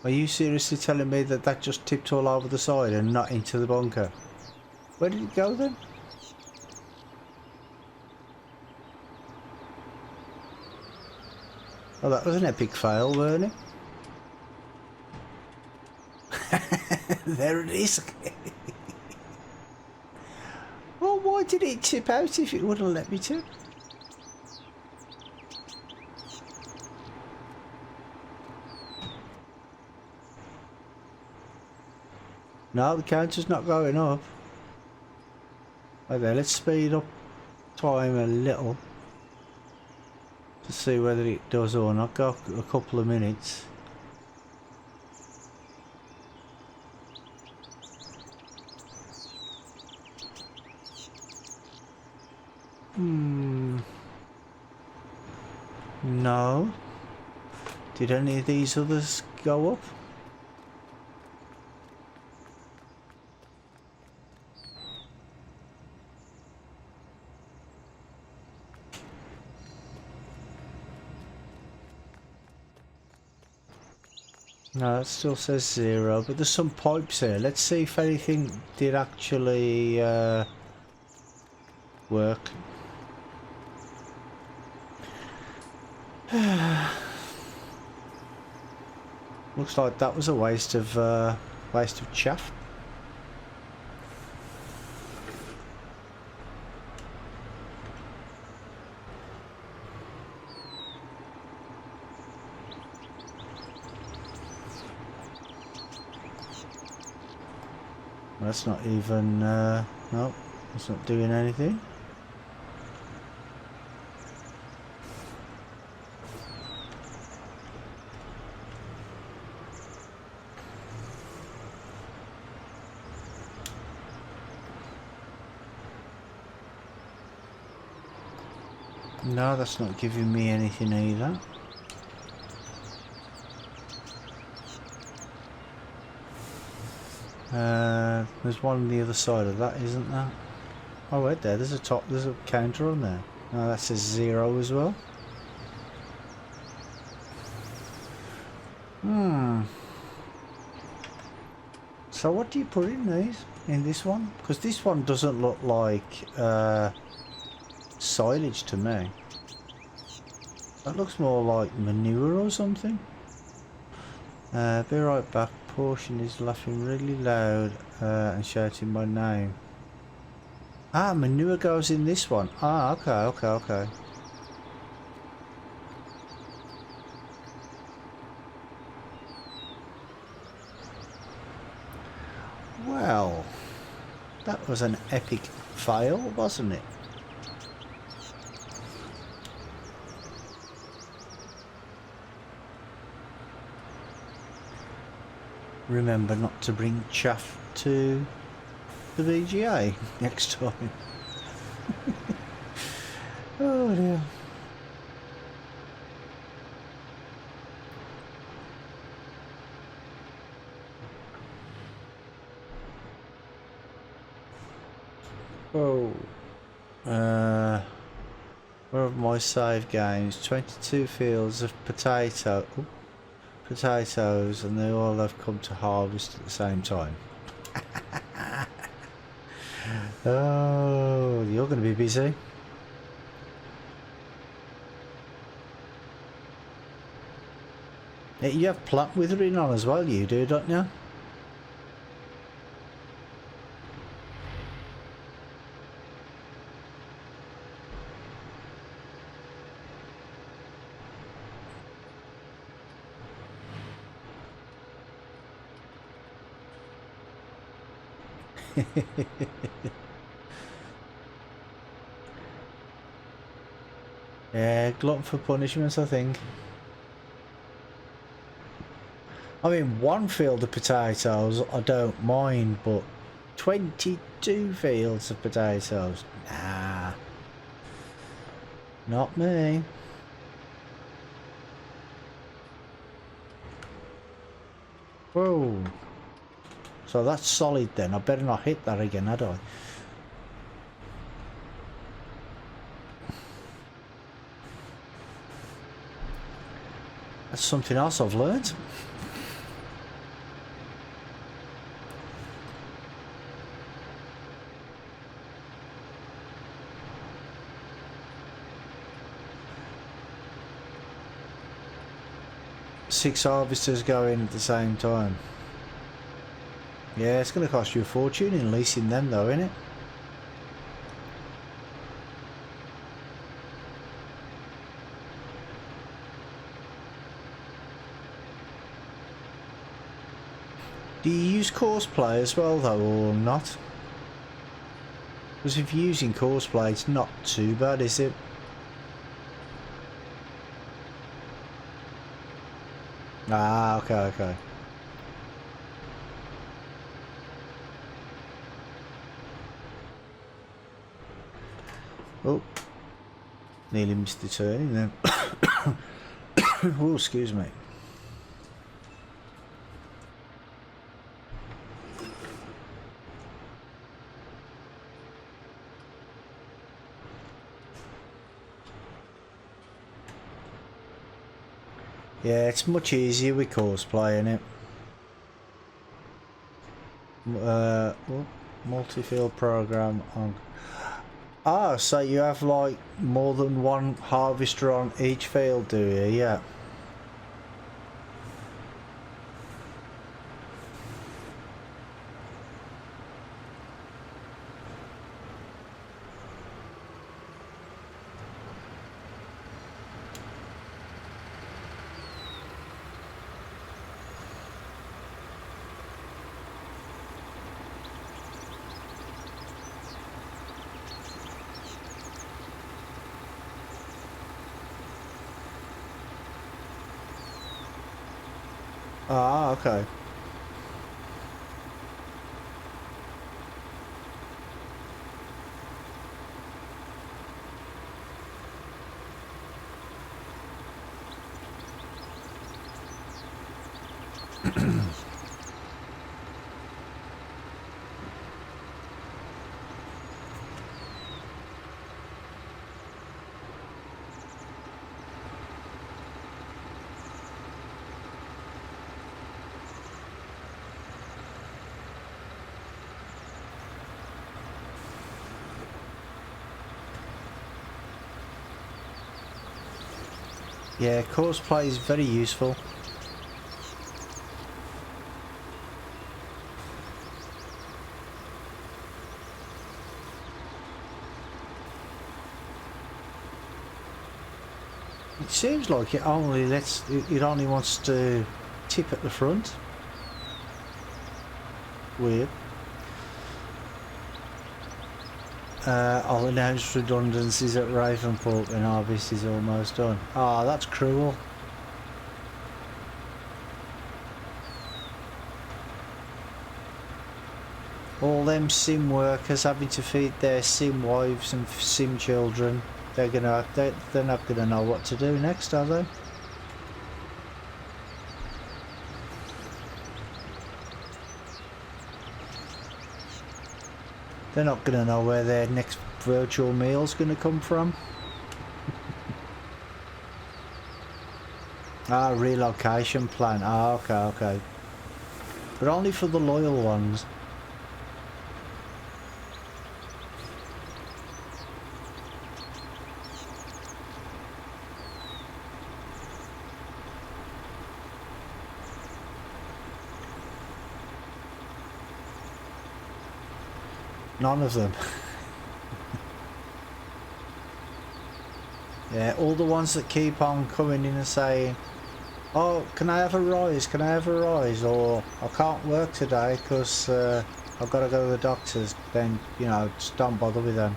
Are you seriously telling me that that just tipped all over the side and not into the bunker? Where did it go then? Oh, that was an epic fail, weren't it? There it is. Well, why did it tip out if it wouldn't let me tip? No, the counter's not going up. Okay, let's speed up time a little to see whether it does or not. Go a couple of minutes. No. Did any of these others go up? No, it still says 0, but there's some pipes here. Let's see if anything did actually work. Looks like that was a waste of chaff. That's not even, no, that's not doing anything. No, that's not giving me anything either. There's one on the other side of that, isn't there? Oh, wait there. There's a counter on there. No, that says 0 as well. So what do you put in these? In this one? Because this one doesn't look like silage to me. That looks more like manure or something. Be right back. Portion is laughing really loud and shouting my name. Ah, manure goes in this one. Ah, okay. Well, that was an epic fail, wasn't it? Remember not to bring chaff to the VGA next time. Oh dear. Oh. Where are my save games? 22 fields of potatoes, and they all have come to harvest at the same time. Oh, you're going to be busy. Yeah, you have plant withering on as well, you do, don't you? Yeah, glutton for punishment, I think. I mean, one field of potatoes I don't mind, but 22 fields of potatoes? Nah. Not me. Whoa. So that's solid then. I better not hit that again, had I? That's something else I've learned. Six harvesters going at the same time. Yeah, it's going to cost you a fortune in leasing them though, isn't it? Do you use courseplay as well though, or not? Because if you're using courseplay, it's not too bad, is it? Ah, okay. Oh, nearly missed the turning then. Oh, excuse me. Yeah, it's much easier with courseplay, isn't it? Multi-field program on. Ah, so you have like more than one harvester on each field, do you? Yeah. Ah, okay. Yeah, course play is very useful. It seems like it only wants to tip at the front. Weird. I'll announce redundancies at Ravenport when harvest is almost done. Ah, that's cruel. All them sim workers having to feed their sim wives and sim children. They're not gonna know what to do next, are they? They're not gonna know where their next virtual meal's gonna come from. Ah, relocation plan. Ah, okay. But only for the loyal ones. None of them. Yeah, all the ones that keep on coming in and saying, oh, can I have a rise? Can I have a rise? Or I can't work today because I've got to go to the doctors. Then, you know, just don't bother with them.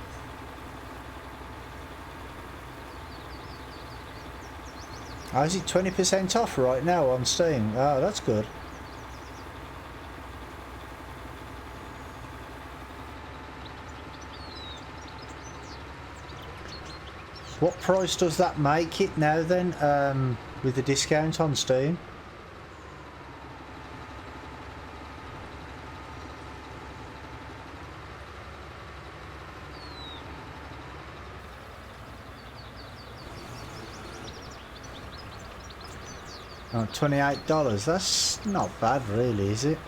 Oh, is it 20% off right now on Steam? Oh, that's good. What price does that make it now then, with the discount on Steam? Oh, $28. That's not bad really, is it?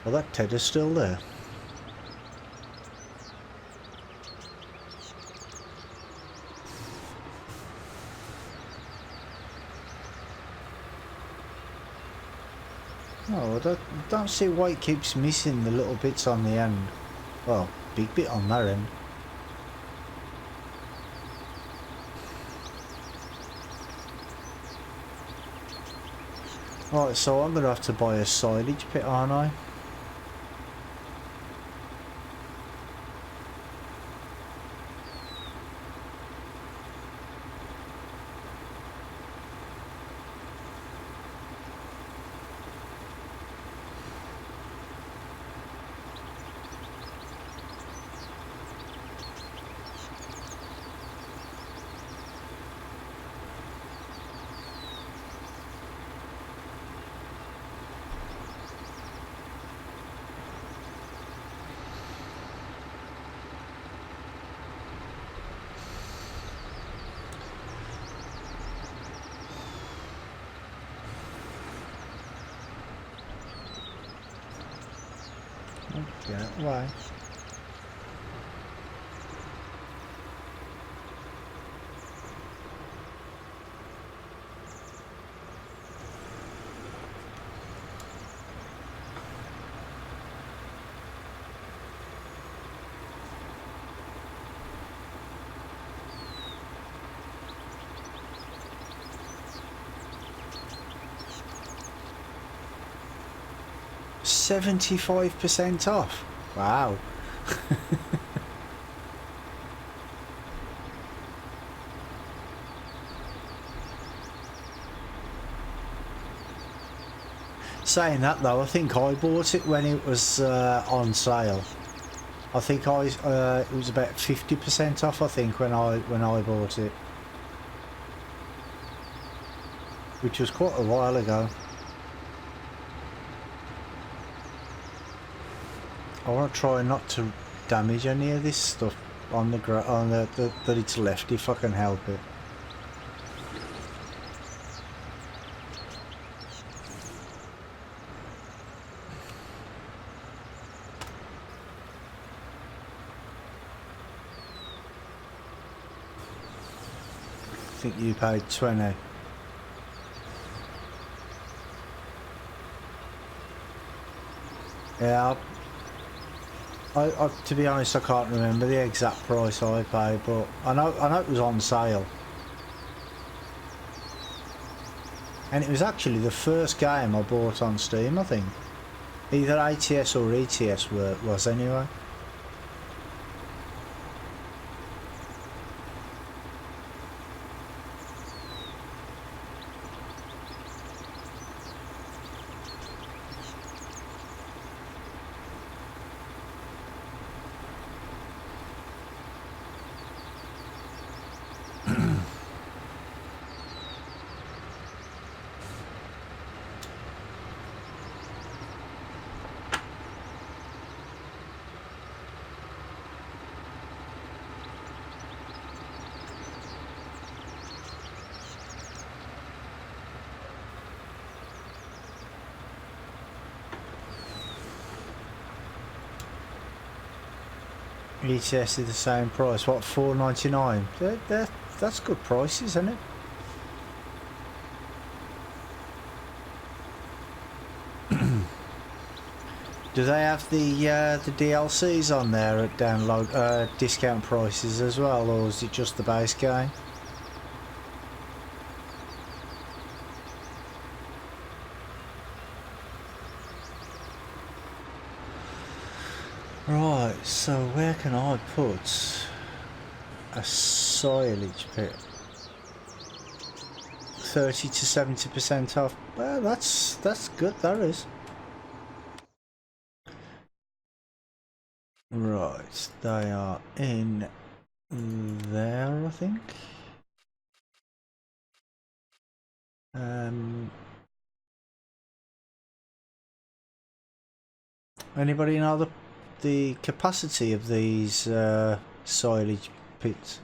Well, that Ted is still there. Oh, I don't see why it keeps missing the little bits on the end. Well, big bit on that end. Right, so I'm going to have to buy a silage pit, aren't I? Yeah, why? $75% off. Wow. Saying that though, I think I bought it when it was on sale. I think it was about 50% off. I think when I bought it, which was quite a while ago. I want to try not to damage any of this stuff on the that it's left if I can help it. I think you paid 20. Yeah, I to be honest, I can't remember the exact price I paid, but I know it was on sale, and it was actually the first game I bought on Steam. I think either ATS or ETS was anyway. ETS is the same price. What, $4.99? That's good prices, isn't it? Do they have the DLCs on there at download discount prices as well, or is it just the base game? Right, so where can I put a silage pit? 30 to 70% off. Well, that's good, that is. Right, they are in there, I think. Anybody know the capacity of these silage pits?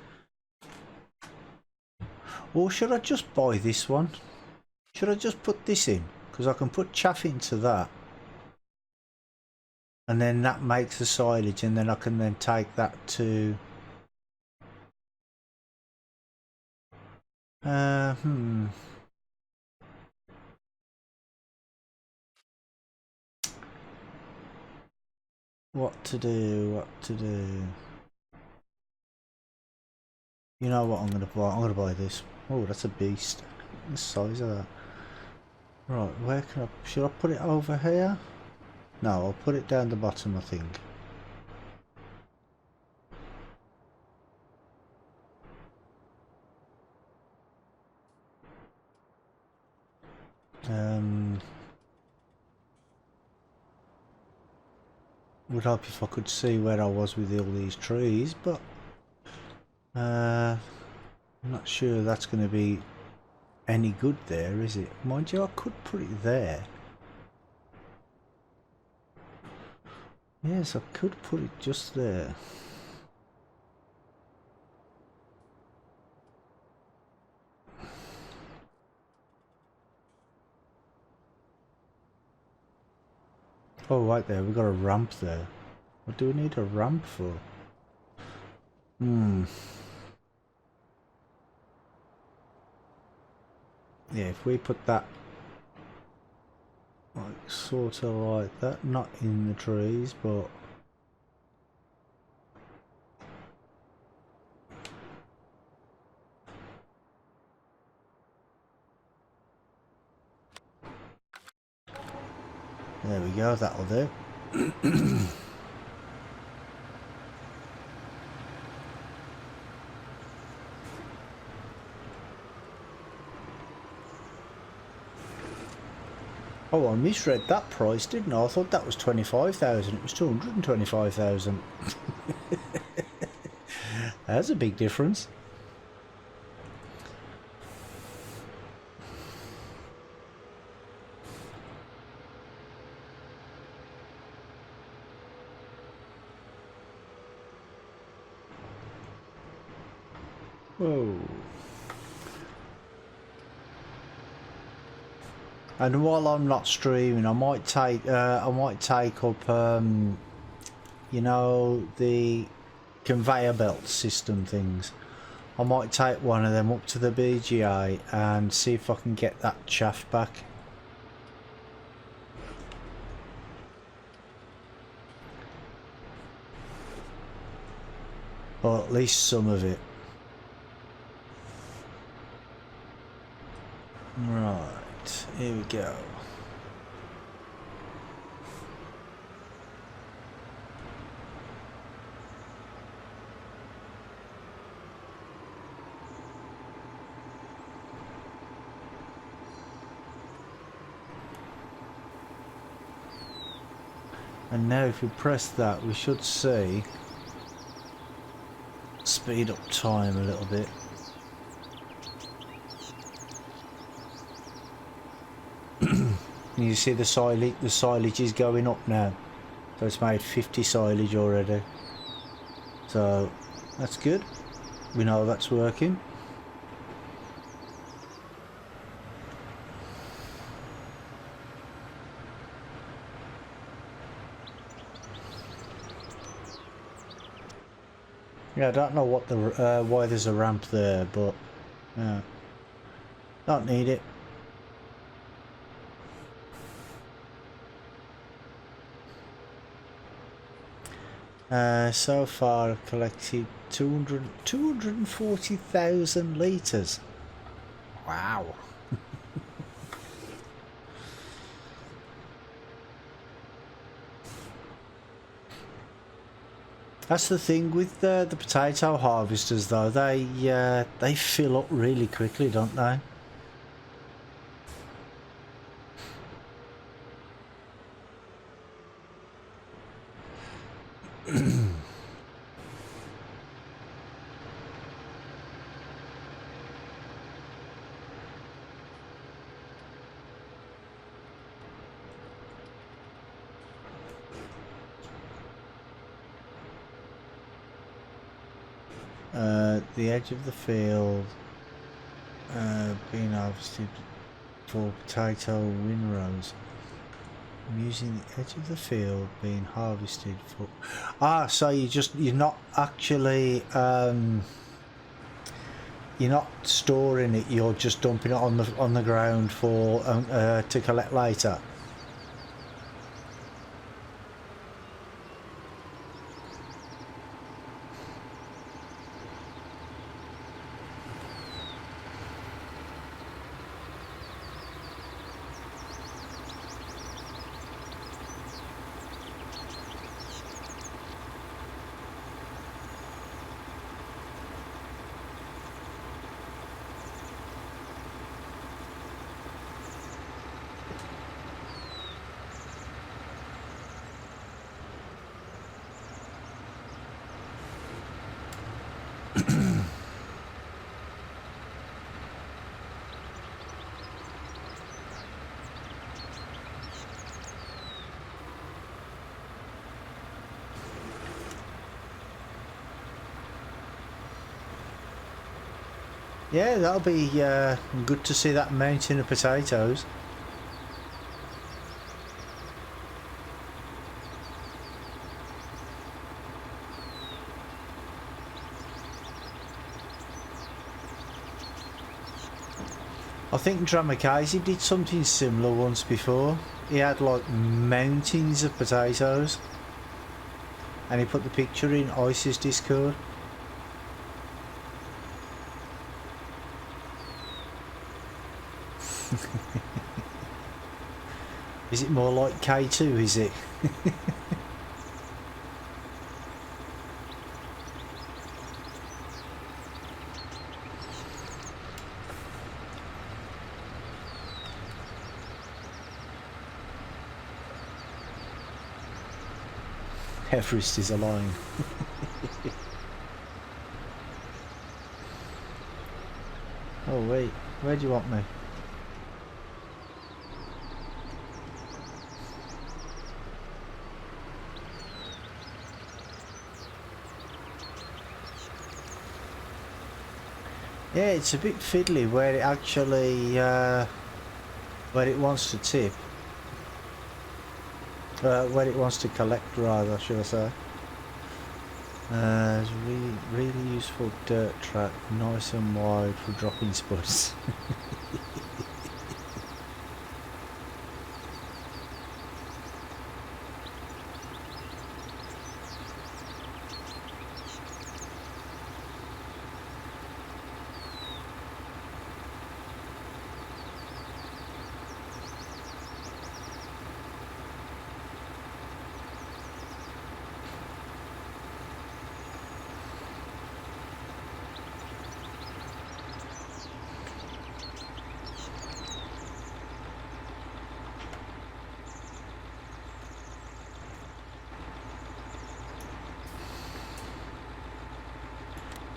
Or should I just buy this one? Should I just put this in? Because I can put chaff into that, and then that makes the silage, and then I can then take that to what to do. You know what I'm gonna buy? I'm gonna buy this. Oh, that's a beast. The size of that. Right, where can I... Should I put it over here? No, I'll put it down the bottom, I think. Would help if I could see where I was with all these trees, but I'm not sure that's going to be any good there, is it? Mind you, I could put it there. Yes, I could put it just there. Oh, right there, we've got a ramp there. What do we need a ramp for? Yeah, if we put that like sort of like that, not in the trees, but there we go, that'll do. Oh, I misread that price, didn't I? I thought that was 25,000. It was 225,000. That's a big difference. Whoa. And while I'm not streaming, I might take up you know, the conveyor belt system things. I might take one of them up to the BGA and see if I can get that chaff back. Or at least some of it. Right, here we go. And now if we press that, we should see speed up time a little bit. You see the silage is going up now. So it's made 50 silage already. So that's good. We know that's working. Yeah, I don't know what the why there's a ramp there, but yeah, don't need it. So far I've collected 240,000 litres. Wow. That's the thing with the potato harvesters though, they fill up really quickly, don't they? The edge of the field being harvested for potato windrows. I'm using the edge of the field being harvested for. So you're not actually you're not storing it. You're just dumping it on the ground for to collect later. Yeah, that'll be good to see that mountain of potatoes. I think Dramakasi did something similar once before. He had like mountains of potatoes and he put the picture in Ice's Discord. Is it more like K2, is it? Everest is a line. Oh wait, where do you want me? Yeah, it's a bit fiddly where it actually, where it wants to tip. Where it wants to collect rather, should I say. It's really useful dirt track, nice and wide for dropping spuds.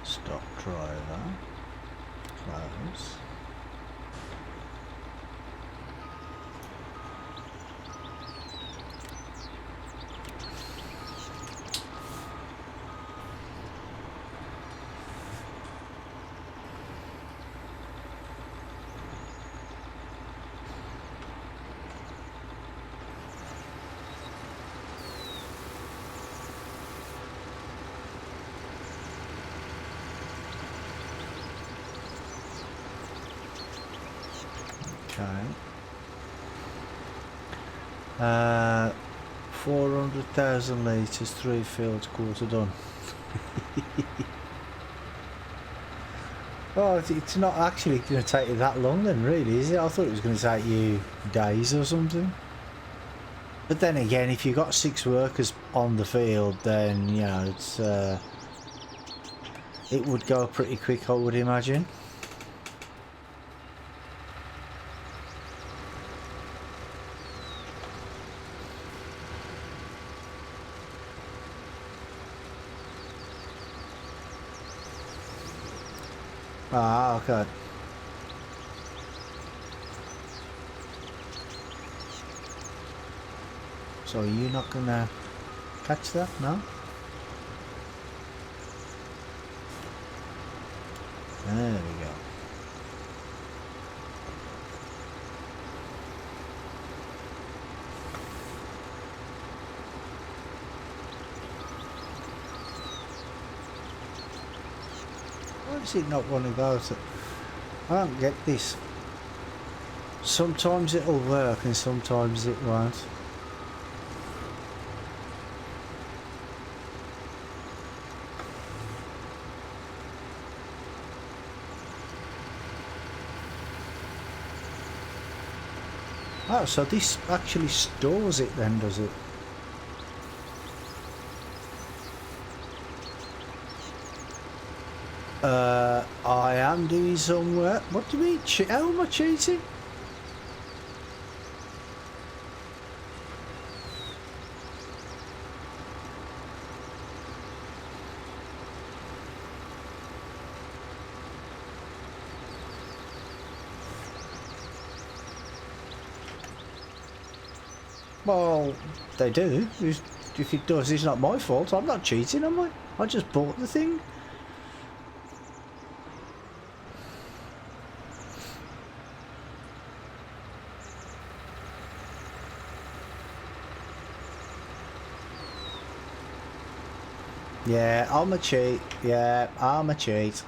Stop driver, close. Okay. 400,000 litres, 3 fields, quarter done. Oh, it's not actually going to take you that long then, really, is it? I thought it was going to take you days or something. But then again, if you've got 6 workers on the field, then, you know, it's it would go pretty quick, I would imagine. Ah, okay. So you're not gonna catch that, no? There we go. Why does it not want to go to... I don't get this. Sometimes it'll work and sometimes it won't. Oh, so this actually stores it then, does it? I am doing some work. What do you mean? How am I cheating? Well, they do. If it does, it's not my fault. I'm not cheating, am I? I just bought the thing. Yeah, I'm a cheat. Yeah, I'm a cheat.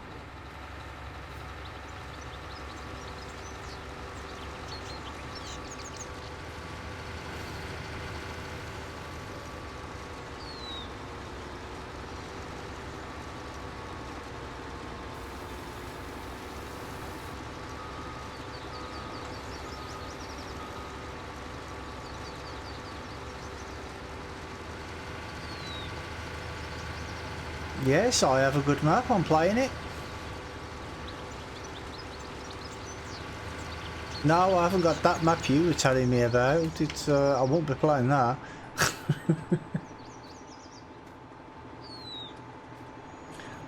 Yes, I have a good map. I'm playing it. No, I haven't got that map you were telling me about. It's I won't be playing that.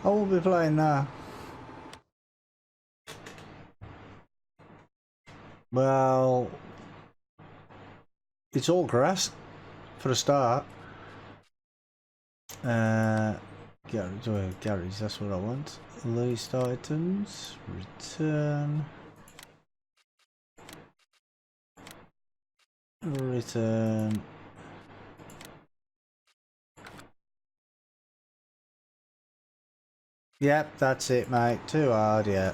I won't be playing now. Well, it's all grass for a start. Garage, that's what I want. List items, return. Return. Yep, that's it, mate. Too hard, yeah.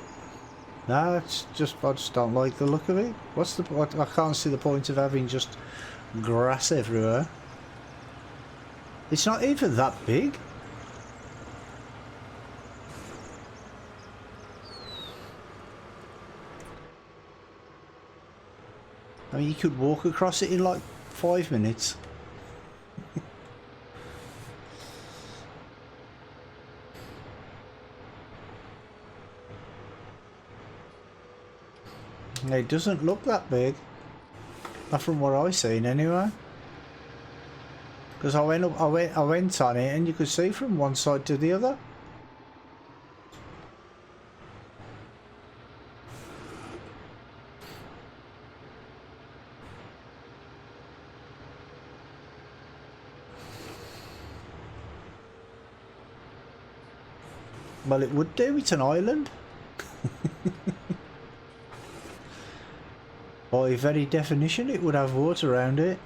No, it's just, I just don't like the look of it. What's the point? I can't see the point of having just grass everywhere. It's not even that big. I mean, you could walk across it in like 5 minutes. It doesn't look that big. Not from what I've seen anyway. Because I went on it and you could see from one side to the other. Well, it would do. It's an island. By very definition, it would have water around it.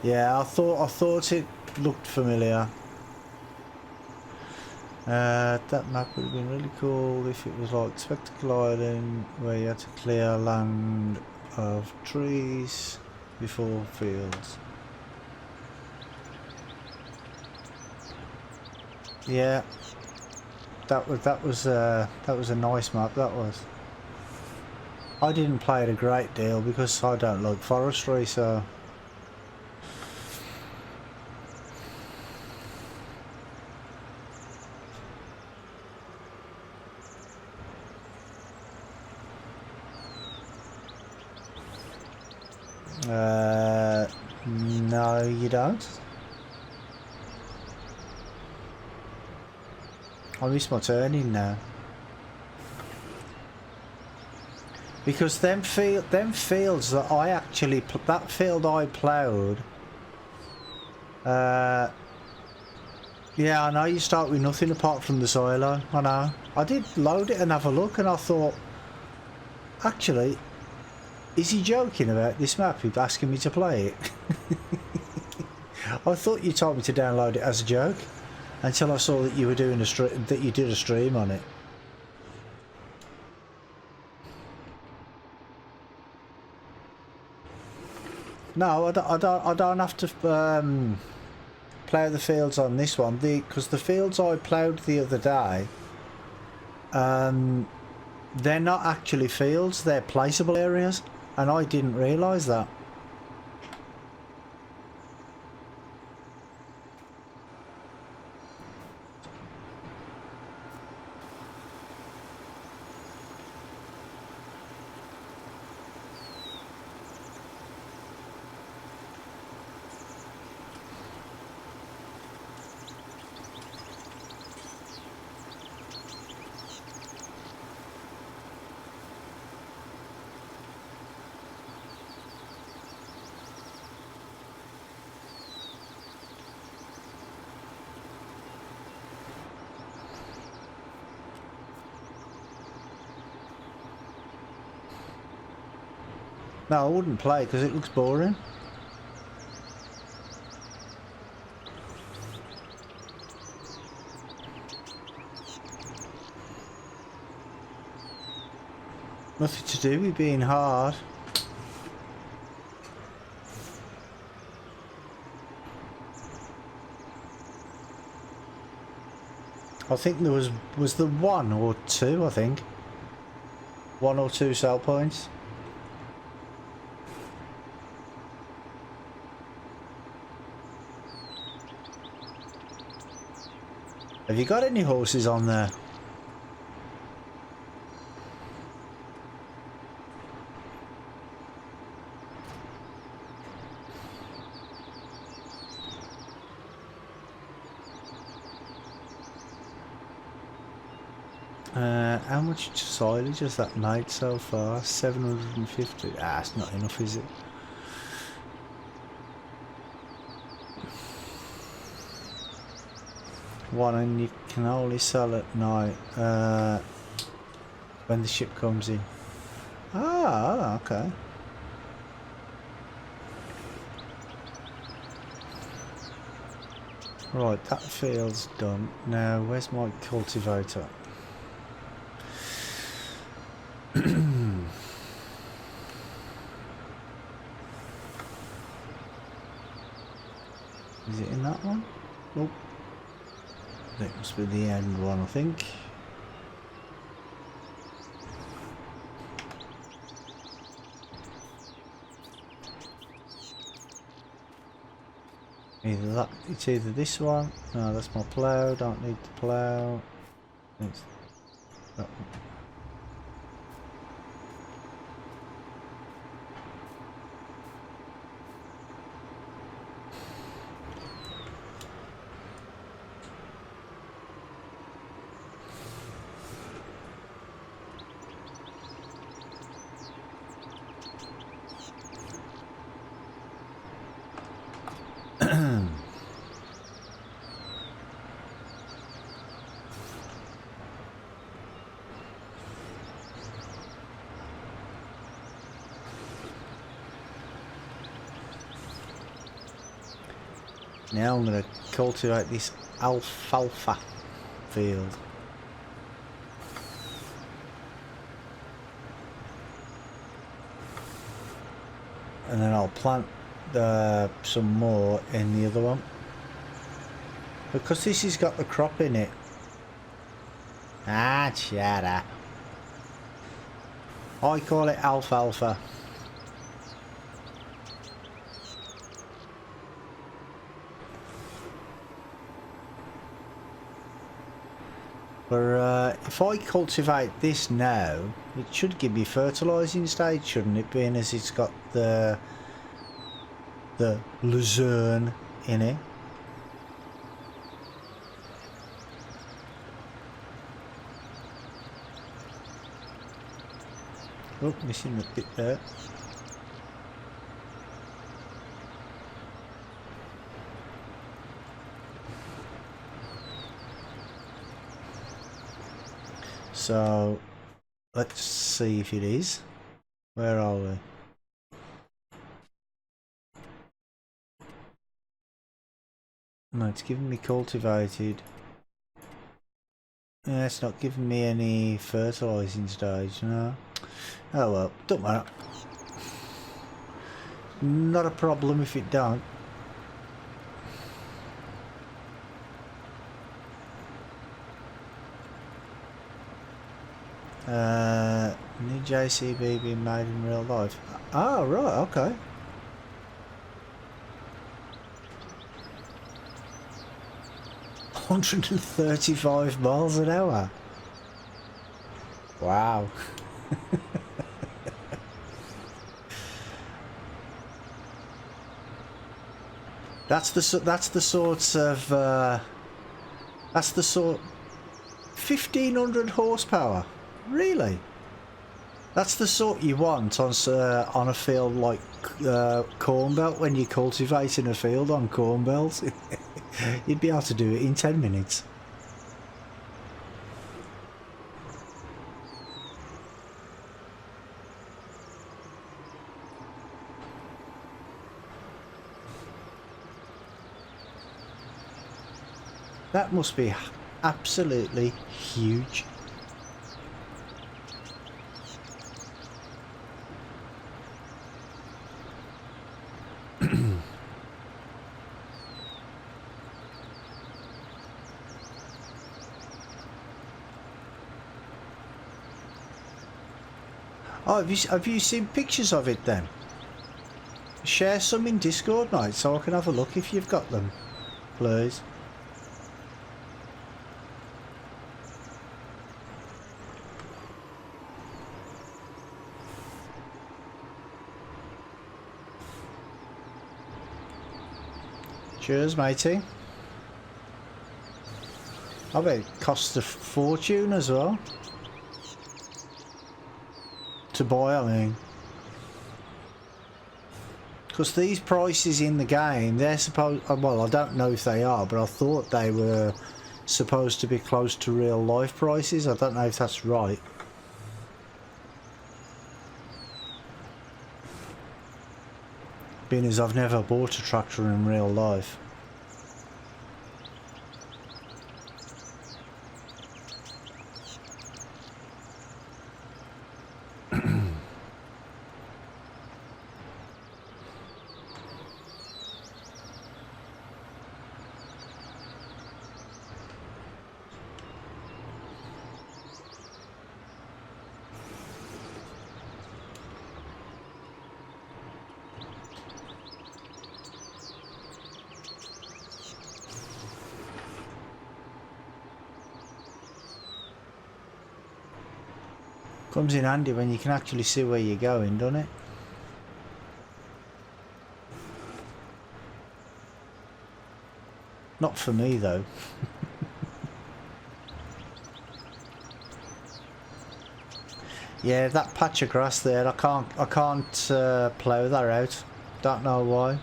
Yeah, I thought it looked familiar. That map would have been really cool if it was like Spectacle Island, where you had to clear land of trees before fields. Yeah, that was a nice map. That was. I didn't play it a great deal because I don't like forestry, so. No, you don't. I missed my turning now. Because them fields that I actually that field I ploughed. Yeah, I know you start with nothing apart from the silo. I know. I did load it and have a look, and I thought, actually, is he joking about this map? He's asking me to play it. I thought you told me to download it as a joke, until I saw that you were doing a that you did a stream on it. No, I don't have to plough the fields on this one, because the fields I ploughed the other day, they're not actually fields, they're placeable areas, and I didn't realise that. No, I wouldn't play because it looks boring. Nothing to do with being hard. I think there was there one or two, I think. 1 or 2 sell points. Have you got any horses on there? How much silage has that made so far? 750. Ah, it's not enough, is it? One, and you can only sell at night when the ship comes in. Ah, okay. Right, that field's done. Now, where's my cultivator? Is it in that one? Nope. That must be the end one, I think. Either that, it's either this one. No, that's my plough. Don't need the plough. It's that one. Now I'm going to cultivate this alfalfa field. And then I'll plant some more in the other one. Because this has got the crop in it. Ah, shut up. I call it alfalfa. But if I cultivate this now, it should give me fertilising stage, shouldn't it? Being as it's got the luzerne in it. Oh, missing a bit there. So let's see if it is. Where are we? No, it's giving me cultivated. Yeah, it's not giving me any fertilising stage, no. Oh well, don't matter. Not a problem if it don't. New JCB being made in real life. Ah, right, okay. $135 miles an hour. Wow. That's the sorts of 1500 horsepower. Really? That's the sort you want on a field like corn belt when you're cultivating a field on corn belts. You'd be able to do it in 10 minutes. That must be absolutely huge. Oh, have you seen pictures of it then? Share some in Discord, mate, so I can have a look if you've got them, please. Cheers, matey. I bet it costs a fortune as well. To buy, I mean. Because these prices in the game, they're supposed... Well, I don't know if they are, but I thought they were supposed to be close to real life prices. I don't know if that's right. Being as I've never bought a tractor in real life. Comes in handy when you can actually see where you're going, doesn't it? Not for me though. Yeah, that patch of grass there, I can't plough that out. Don't know why.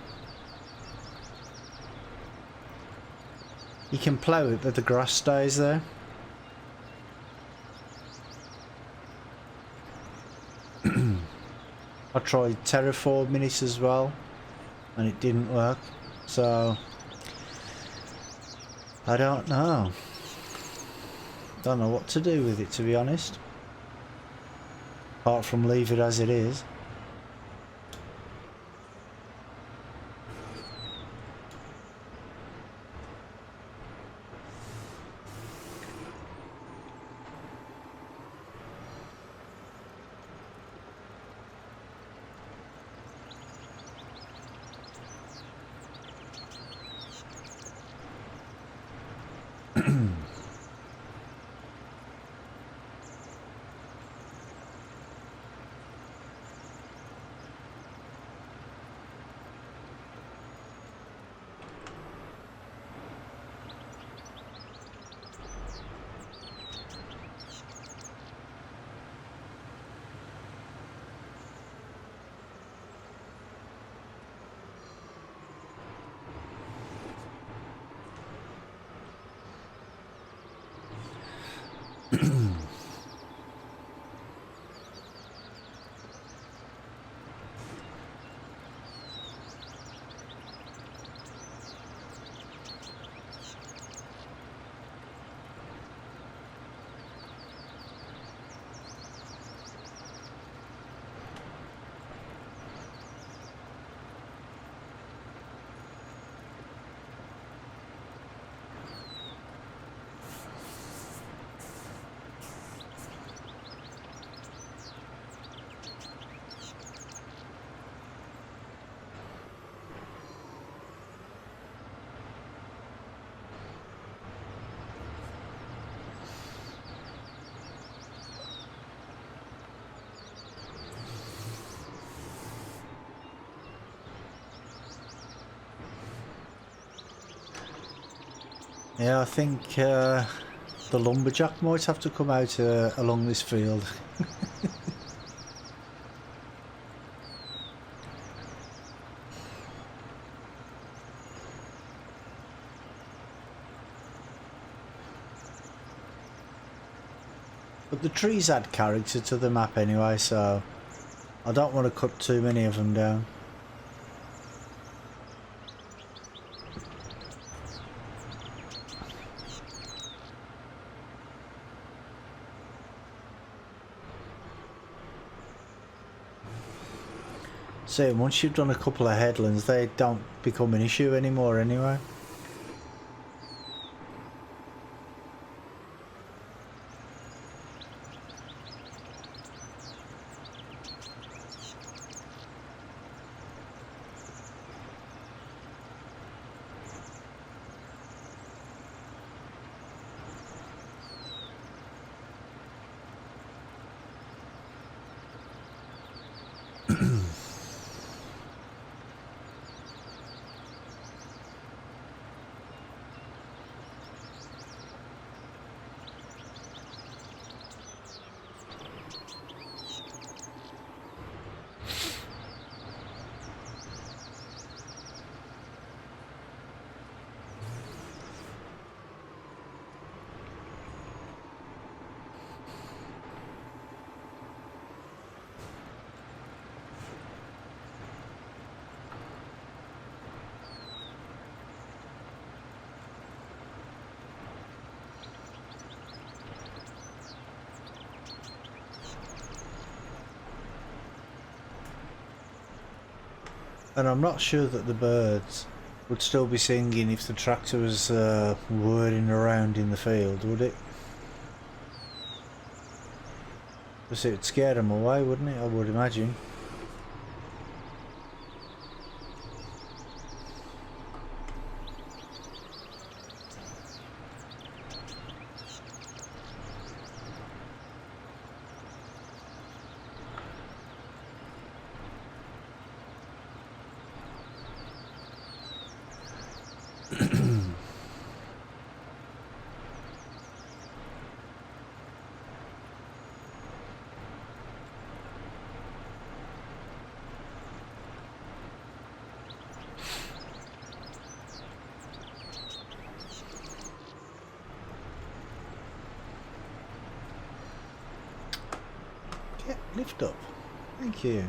You can plough it, but the grass stays there. I tried terraforming it as well, and it didn't work. So I don't know. Don't know what to do with it, to be honest. Apart from leave it as it is. Yeah, I think the lumberjack might have to come out along this field. But the trees add character to the map anyway, so I don't want to cut too many of them down. So once you've done a couple of headlands, they don't become an issue anymore anyway. And I'm not sure that the birds would still be singing if the tractor was whirring around in the field, would it? Because it would scare them away, wouldn't it? I would imagine. Yeah, lift up. Thank you.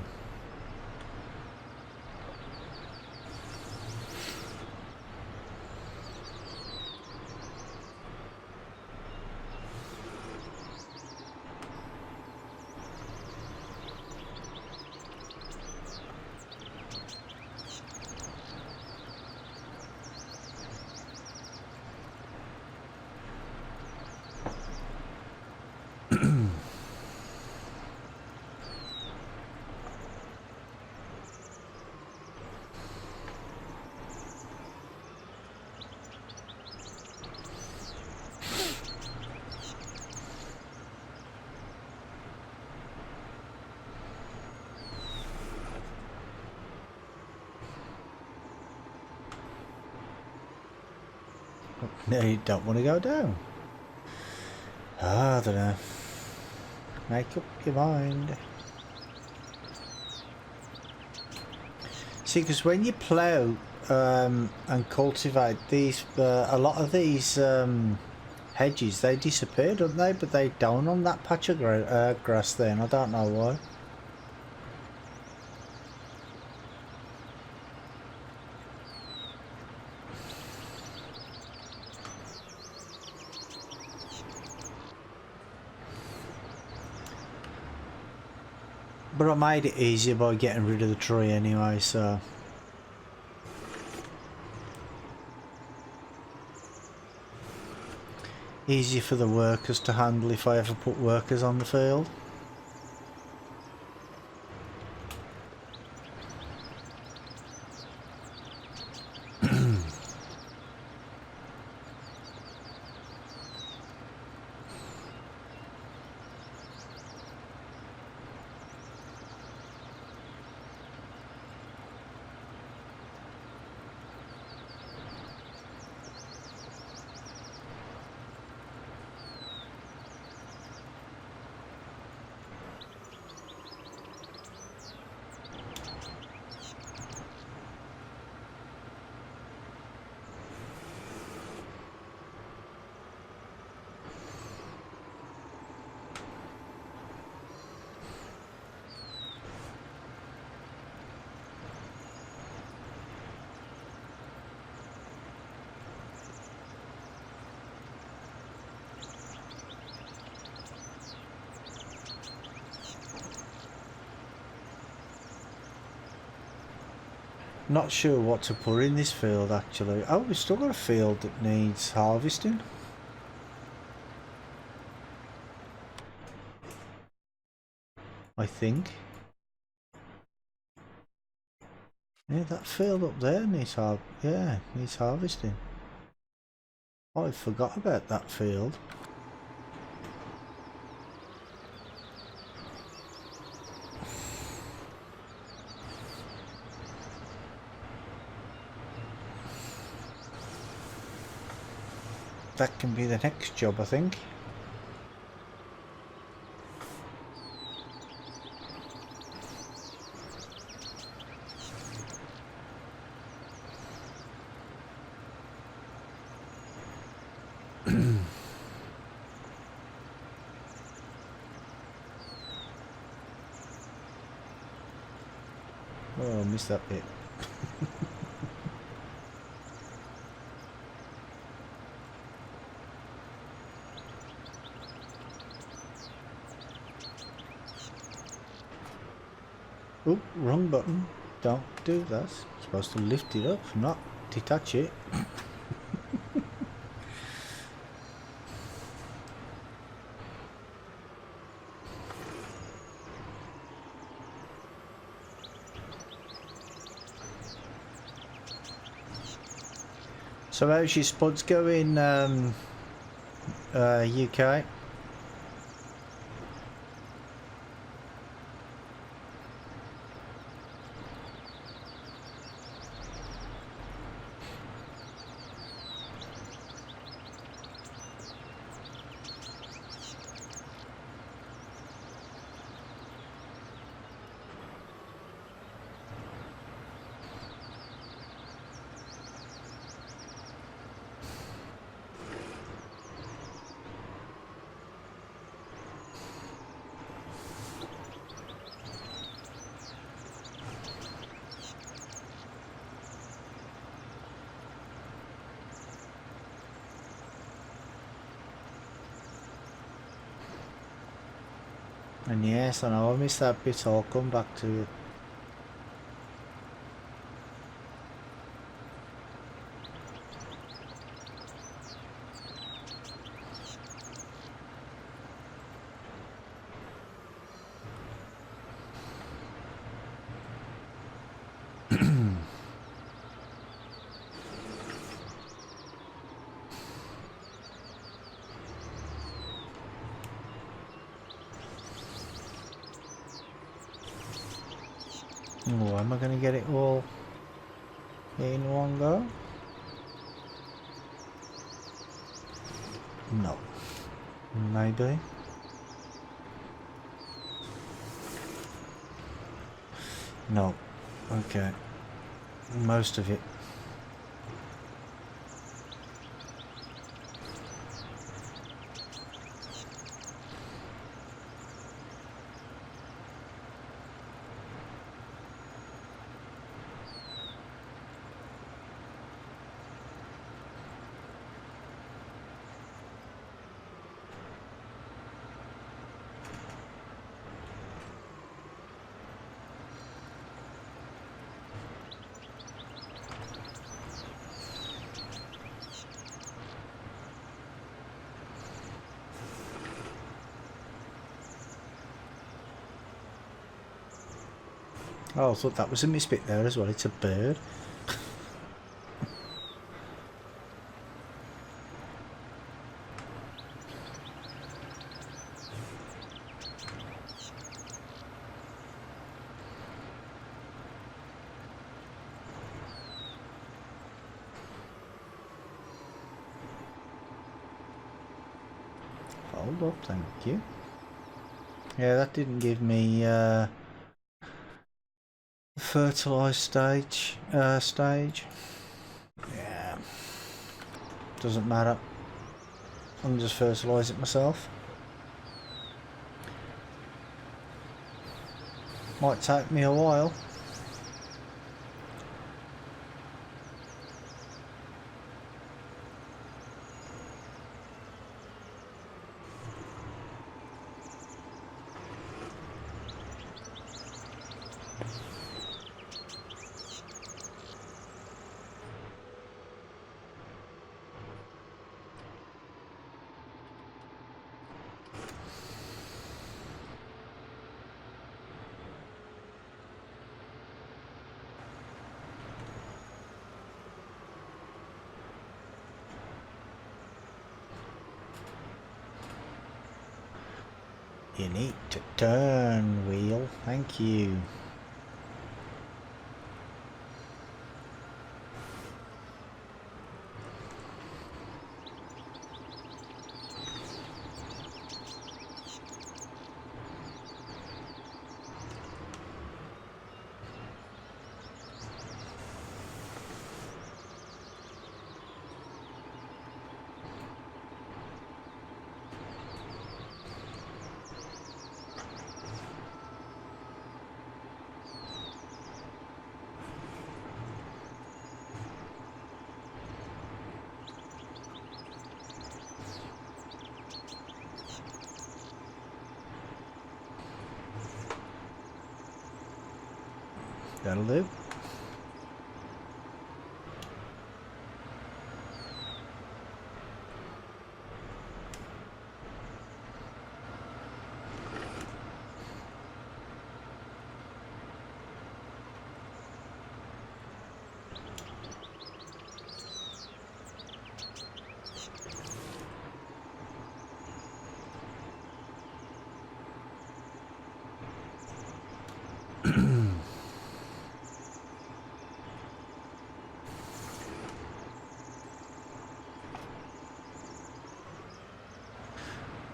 No, you don't want to go down. I don't know. Make up your mind. See, because when you plough and cultivate these, a lot of these hedges, they disappear, don't they? But they don't on that patch of grass then. I don't know why. But I made it easier by getting rid of the tree anyway, so... Easier for the workers to handle if I ever put workers on the field. Not sure what to put in this field actually. Oh, we've still got a field that needs harvesting. I think. Yeah, that field up there needs needs harvesting. I forgot about that field. That can be the next job, I think. Oh, I missed that bit. Oh, wrong button. Don't do that. You're supposed to lift it up, not detach it. So how's your spuds going, UK? And yes, I know I missed that bit, I'll come back to it. Oh, am I going to get it all in one go? No. Maybe. No. Okay. Most of it. Oh, I thought that was a misbit there as well. It's a bird. Hold up, thank you. Yeah, that didn't give me fertilise stage. Yeah, doesn't matter. I can just fertilise it myself. Might take me a while. You need to turn, wheel. Thank you. That'll do.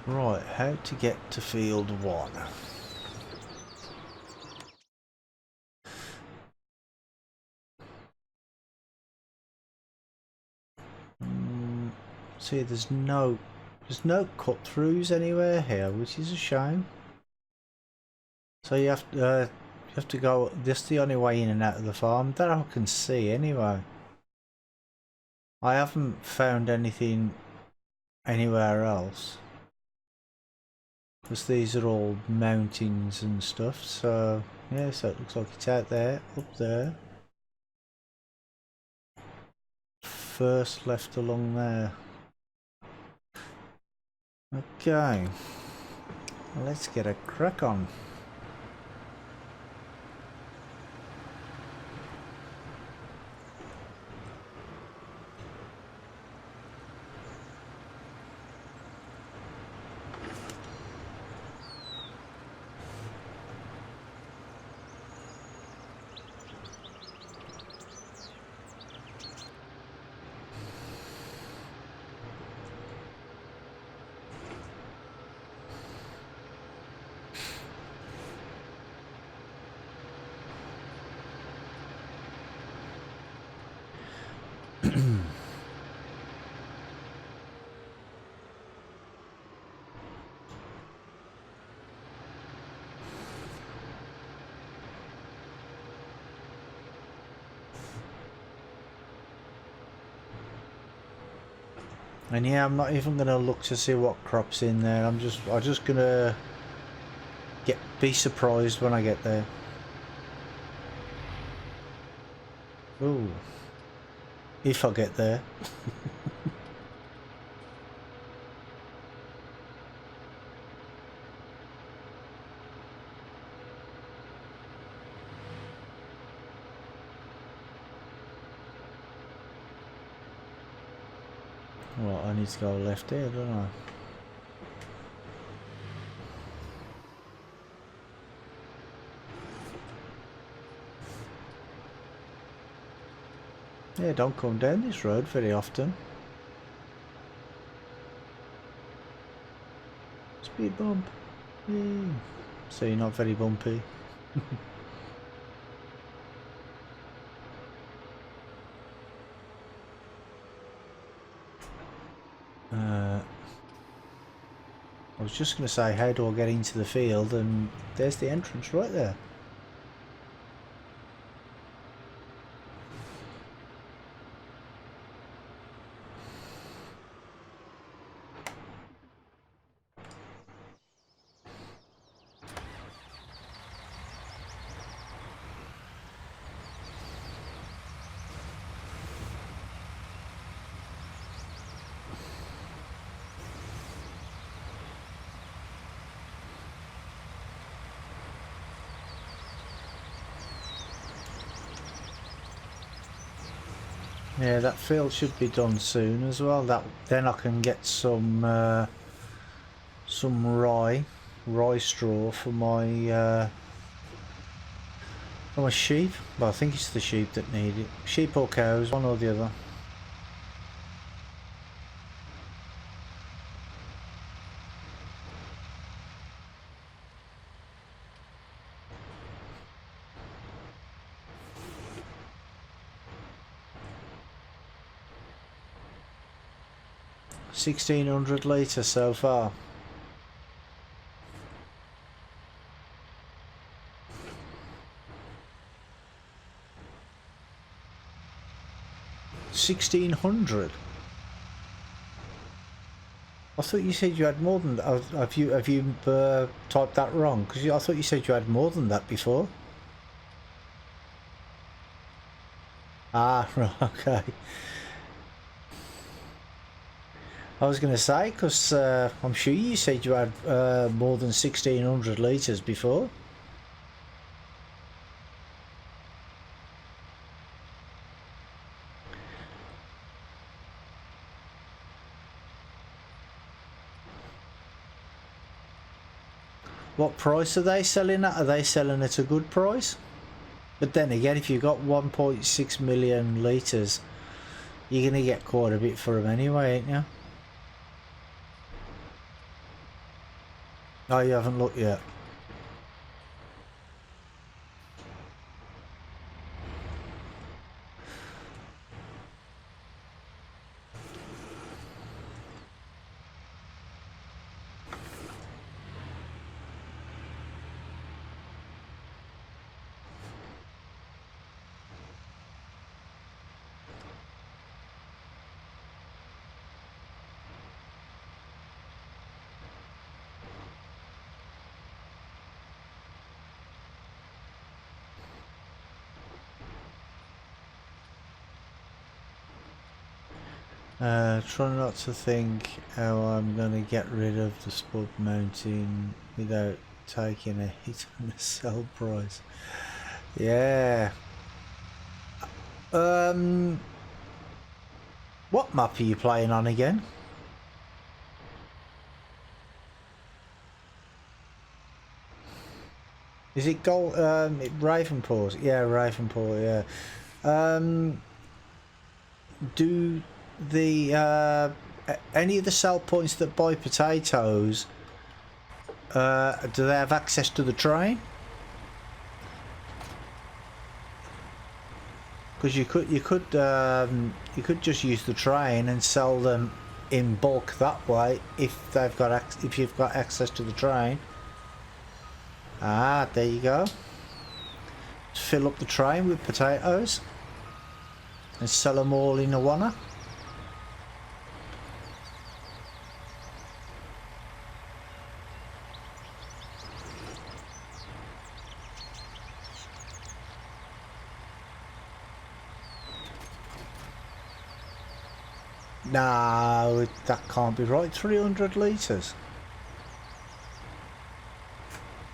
Right, how to get to field 1. See, there's no cut throughs anywhere here, which is a shame. So you have to go. This is the only way in and out of the farm that I can see anyway. I haven't found anything anywhere else. Because these are all mountains and stuff, so yeah, so it looks like it's out there, up there. First left along there. Okay, let's get a crack on. And yeah, I'm not even gonna look to see what crops in there. I'm just gonna be surprised when I get there. Ooh, if I get there. Well, I need to go left here, don't I? Yeah, don't come down this road very often. Speed bump. Yay. So you're not very bumpy. I was just going to say, how do I get into the field? And there's the entrance right there. Yeah, that field should be done soon as well. Then I can get some rye straw for my sheep. Well, I think it's the sheep that need it. Sheep or cows, one or the other. $1,600 litres so far. $1,600. I thought you said you had more than that. Have you typed that wrong? Because I thought you said you had more than that before. Ah, right, okay. I was going to say, because I'm sure you said you had more than 1,600 litres before. What price are they selling at? Are they selling at a good price? But then again, if you've got 1.6 million litres, you're going to get quite a bit for them anyway, ain't you? Oh, you haven't looked yet. Try not to think how I'm going to get rid of the spud mounting without taking a hit on the sell price. Yeah. What map are you playing on again? Is it Gold? Ravenport? Yeah, Ravenport. Yeah. Do the any of the sell points that buy potatoes? Do they have access to the train? Because you could just use the train and sell them in bulk that way if you've got access to the train. Ah, there you go. Fill up the train with potatoes and sell them all in a wanna. No, that can't be right. 300 litres.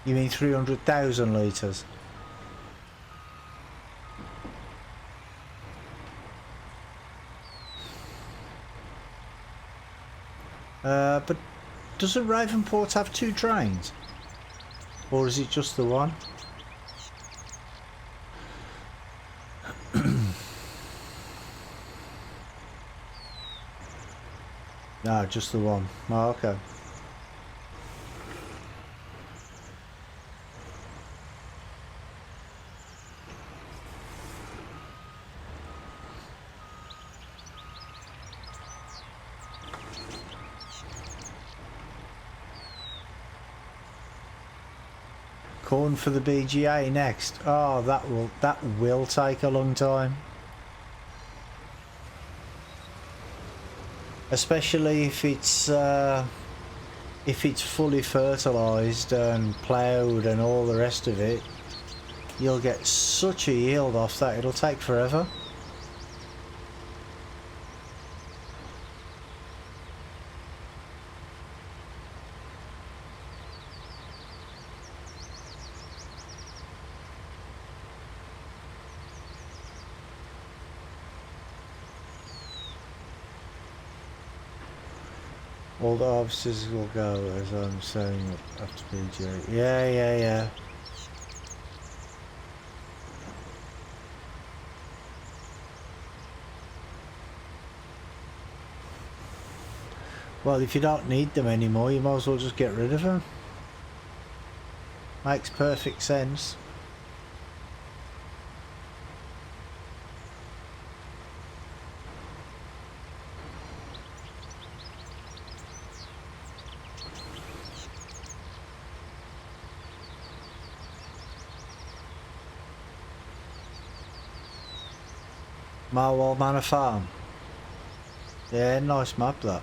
You mean 300,000 litres? But doesn't Ravenport have 2 trains? Or is it just the one? No, just the one. Oh, okay. Corn for the BGA next. Oh, that will take a long time. Especially if it's fully fertilised and ploughed and all the rest of it, you'll get such a yield off that it'll take forever. All the officers will go, as I'm saying, after BJ. Yeah. Well, if you don't need them anymore, you might as well just get rid of them. Makes perfect sense. Marwell Manor Farm. Yeah, nice map that.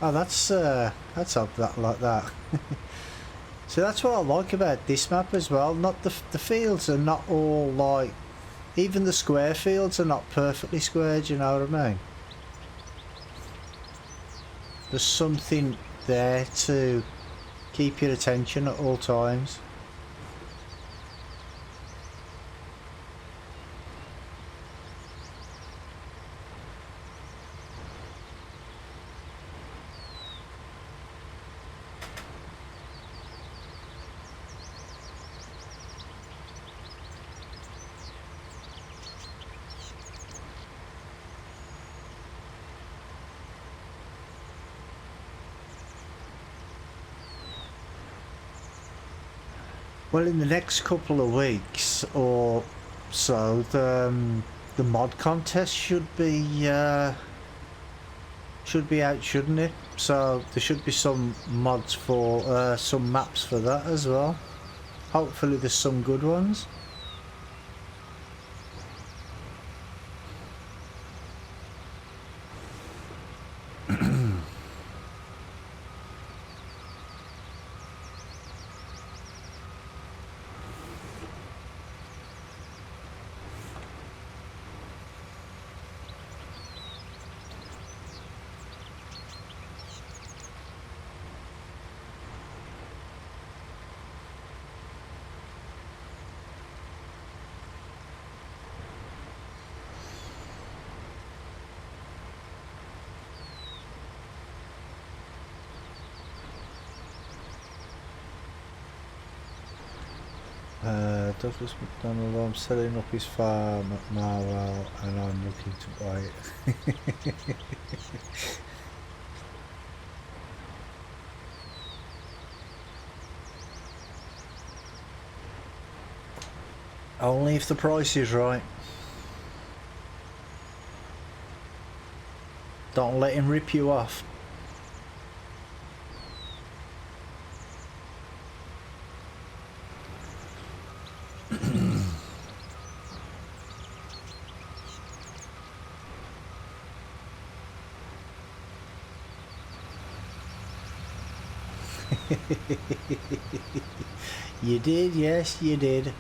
Oh, that's up that like that. So that's what I like about this map as well. Not the fields are not all like, even the square fields are not perfectly squared. You know what I mean? There's something there to keep your attention at all times. Well, in the next couple of weeks or so, the mod contest should be out, shouldn't it? So there should be some mods for some maps for that as well. Hopefully, there's some good ones. Douglas McDonald, I'm selling up his farm at Marwell and I'm looking to buy it. Only if the price is right. Don't let him rip you off. You did, yes, you did.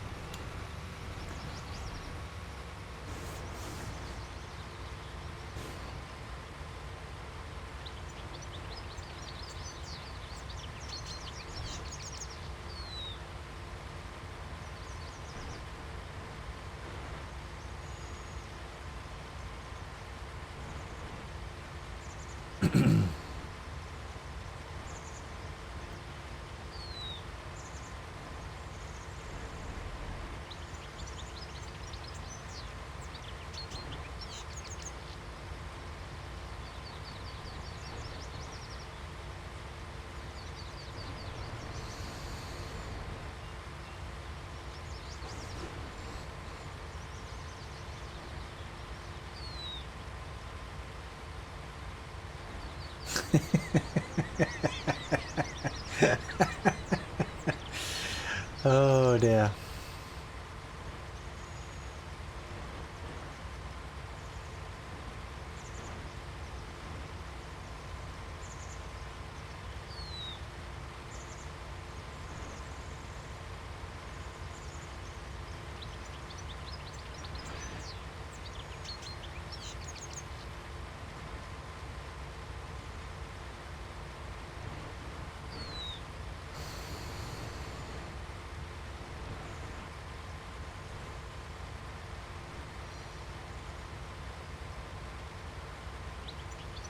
Oh dear.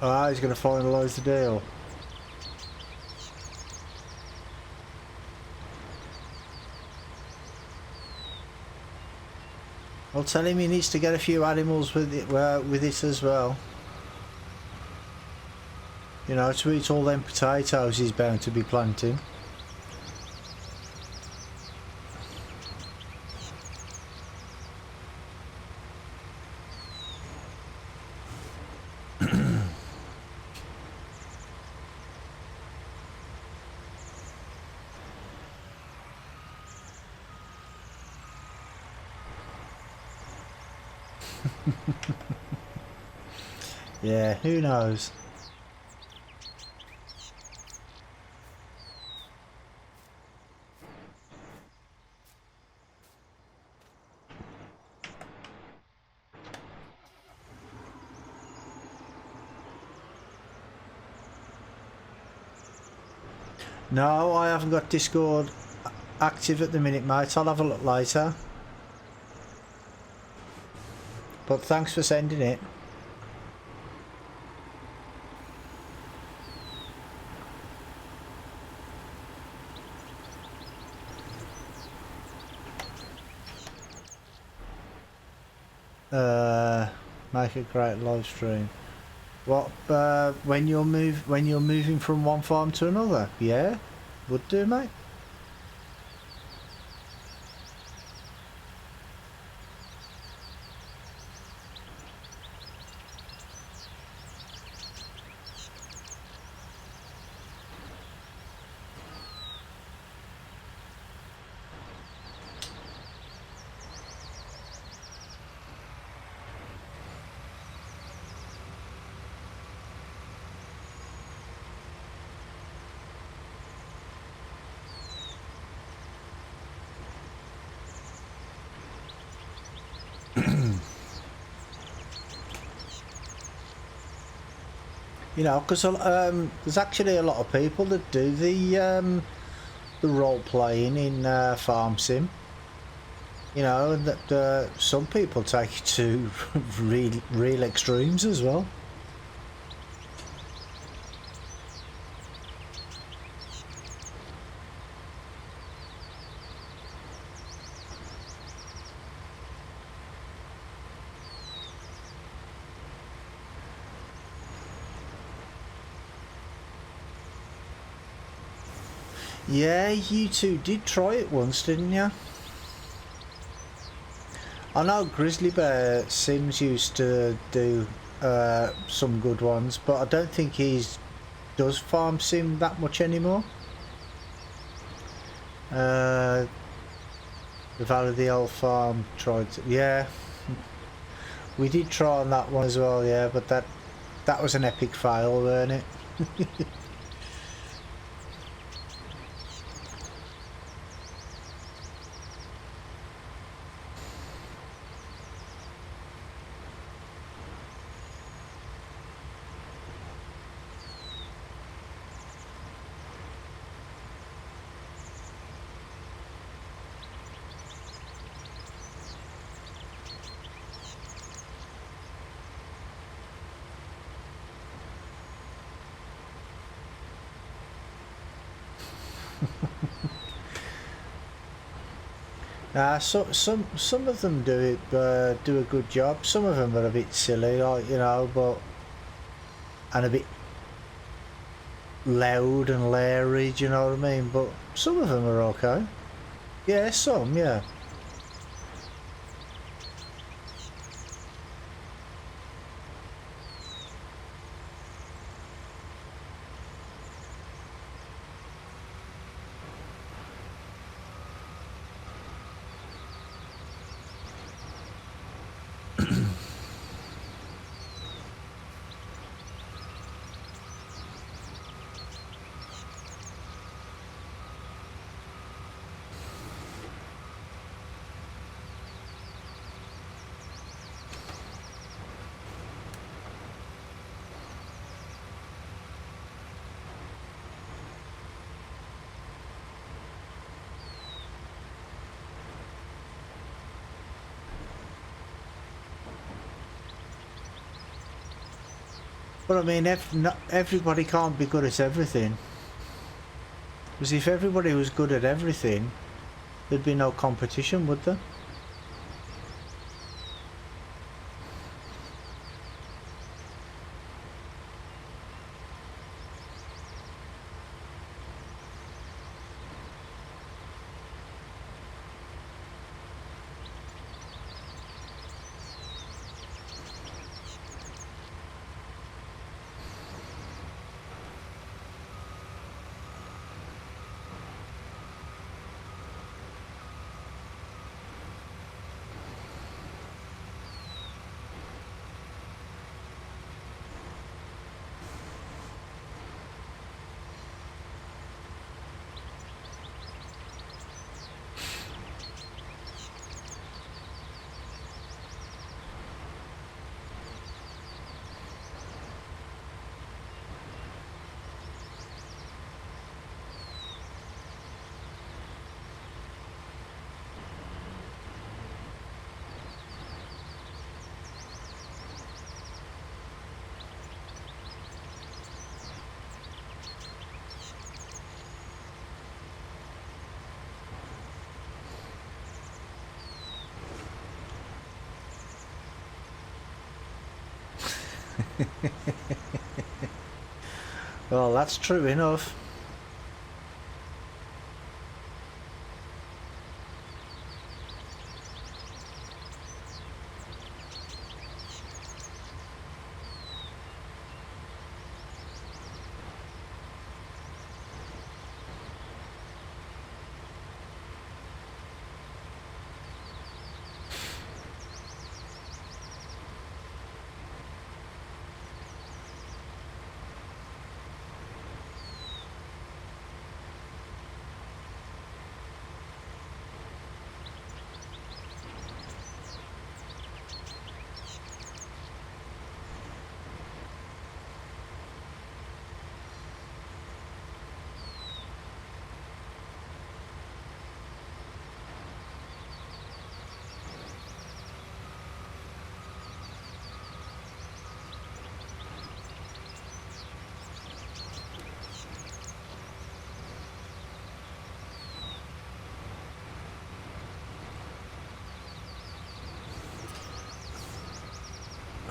Ah, he's going to finalise the deal. I'll tell him he needs to get a few animals with it as well. You know, to eat all them potatoes he's bound to be planting. Yeah, who knows? No, I haven't got Discord active at the minute, mate. I'll have a look later. But thanks for sending it. Make a great live stream. What? When you're moving from one farm to another? Yeah, would do, mate. You know, because there's actually a lot of people that do the role playing in farm sim. You know, and that some people take it to real extremes as well. Yeah, you two did try it once, didn't you? I know Grizzly Bear Sims used to do some good ones, but I don't think he does farm sim that much anymore. The Valley of the Old Farm tried to, yeah. We did try on that one as well, yeah, but that was an epic fail, weren't it? Some of them do a good job. Some of them are a bit silly, like, you know, and a bit loud and leery. Do you know what I mean? But some of them are okay. Yeah, some, yeah. But I mean, not everybody can't be good at everything. Because if everybody was good at everything, there'd be no competition, would there? Well, that's true enough.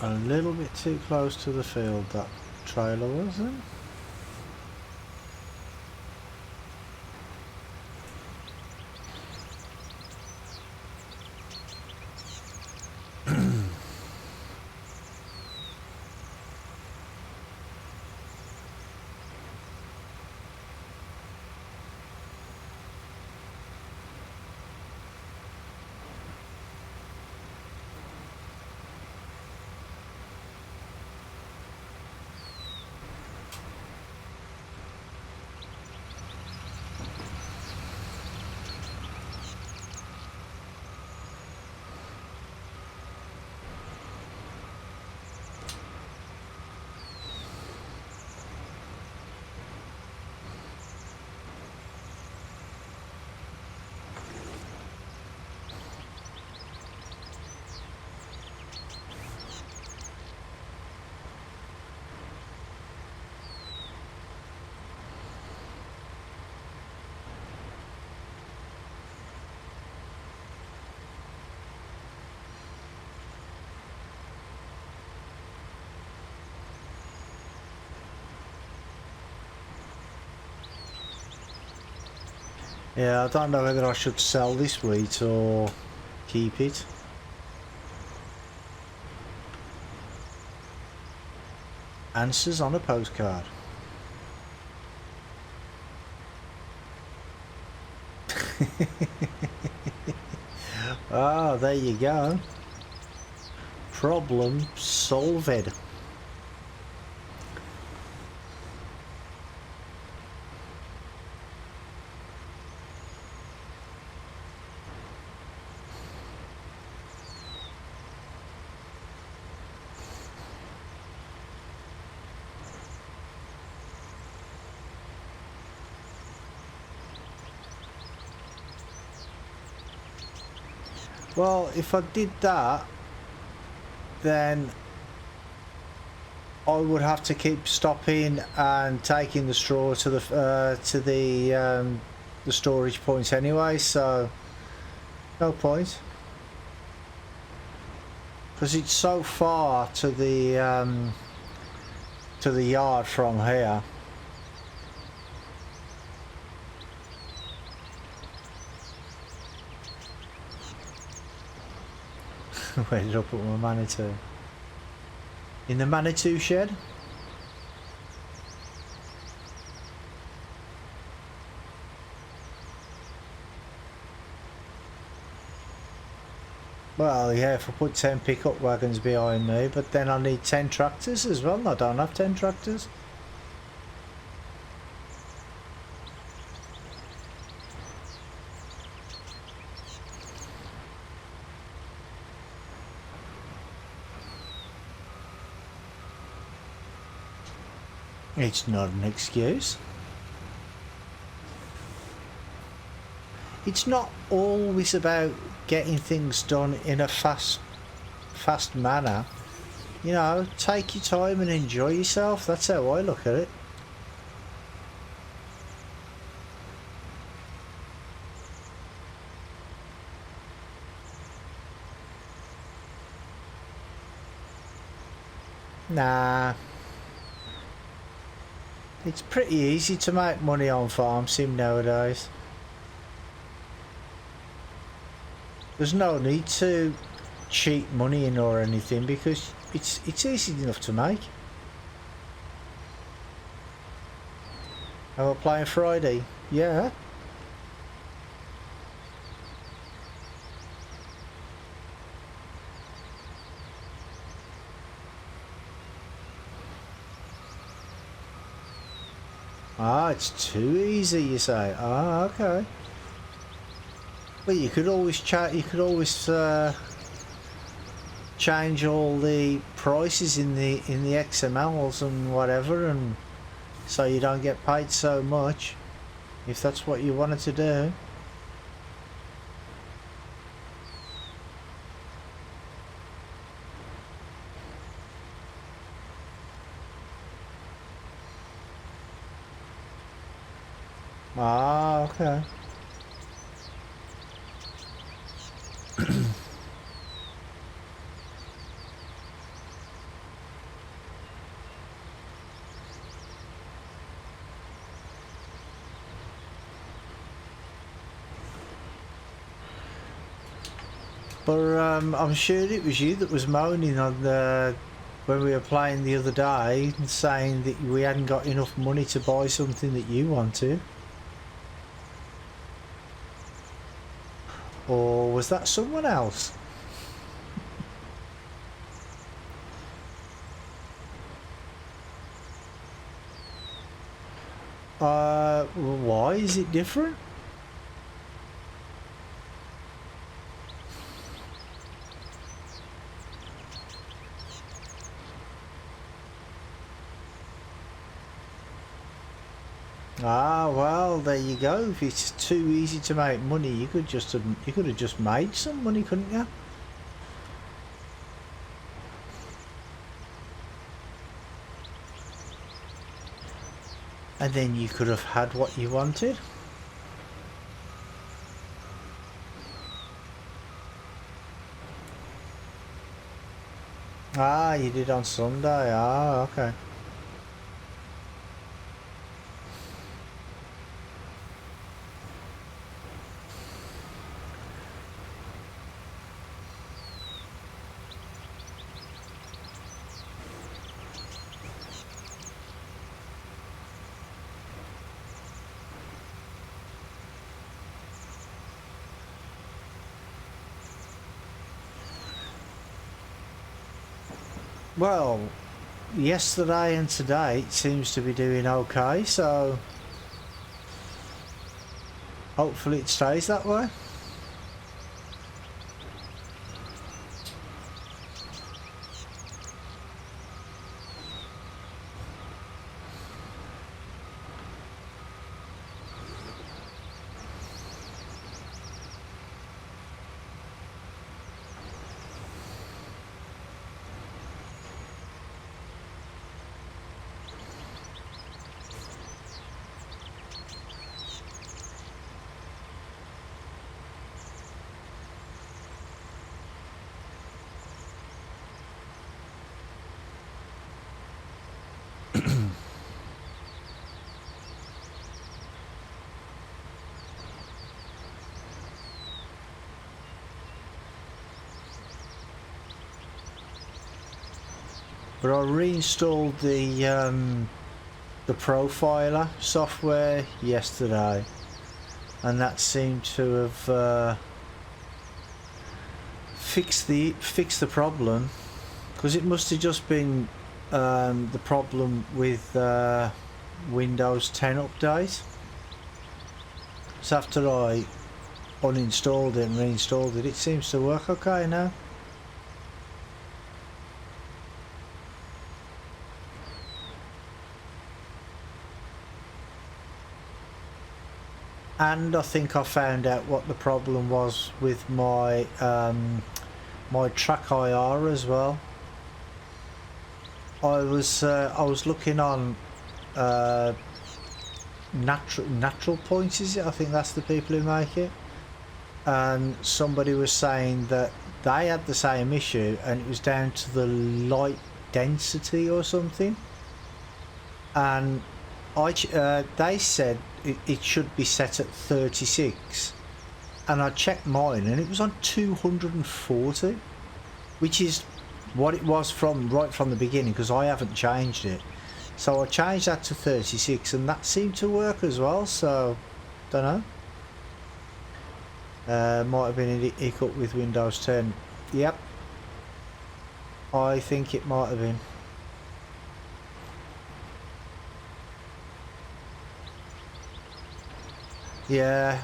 A little bit too close to the field, that trailer was then. Yeah, I don't know whether I should sell this wheat or keep it. Answers on a postcard. Ah, there you go. Problem solved. Well, if I did that, then I would have to keep stopping and taking the straw to the storage points anyway. So no point, because it's so far to the yard from here. Where did I put my Manitou? In the Manitou shed? Well, yeah, if I put 10 pickup wagons behind me, but then I need 10 tractors as well. I don't have 10 tractors. It's not an excuse. It's not always about getting things done in a fast manner. You know, take your time and enjoy yourself. That's how I look at it. Nah. It's pretty easy to make money on farm sim nowadays. There's no need to cheat money in or anything because it's easy enough to make. Am I playing Friday? Yeah. Ah, it's too easy, you say. Ah, okay. Well, you could always change all the prices in the XMLs and whatever, and so you don't get paid so much, if that's what you wanted to do. Ah, okay. But I'm sure it was you that was moaning on the when we were playing the other day, and saying that we hadn't got enough money to buy something that you wanted. Or was that someone else? Why is it different? Ah, well, there you go. If it's too easy to make money, you could have just made some money, couldn't you? And then you could have had what you wanted. Ah, you did on Sunday. Ah, okay. Well, yesterday and today it seems to be doing okay, so hopefully it stays that way. But I reinstalled the profiler software yesterday, and that seemed to have fixed the problem, because it must have just been the problem with Windows 10 update. So after I uninstalled it and reinstalled it, it seems to work okay now. And I think I found out what the problem was with my my track IR as well. I was looking on natural points, is it? I think that's the people who make it. And somebody was saying that they had the same issue, and it was down to the light density or something, and they said it should be set at 36, and I checked mine and it was on 240, which is what it was right from the beginning, because I haven't changed it. So I changed that to 36 and that seemed to work as well, so don't know. Might have been a hiccup with Windows 10. Yep, I think it might have been. Yeah,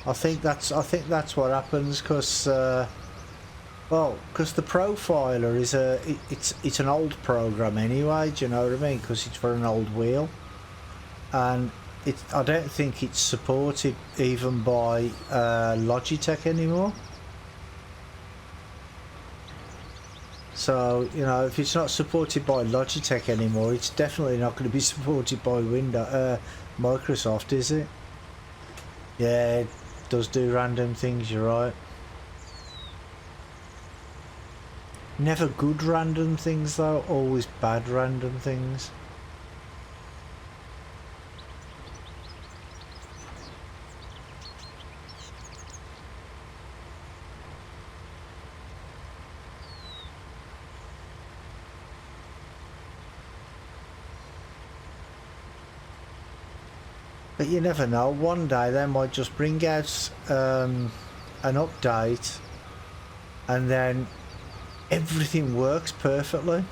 I think that's what happens, because because the profiler is it's an old program anyway. Do you know what I mean? Because it's for an old wheel, and I don't think it's supported even by Logitech anymore. So, you know, if it's not supported by Logitech anymore, it's definitely not going to be supported by Microsoft, is it? Yeah, it does do random things, you're right. Never good random things though, always bad random things. But you never know, one day they might just bring out an update and then everything works perfectly.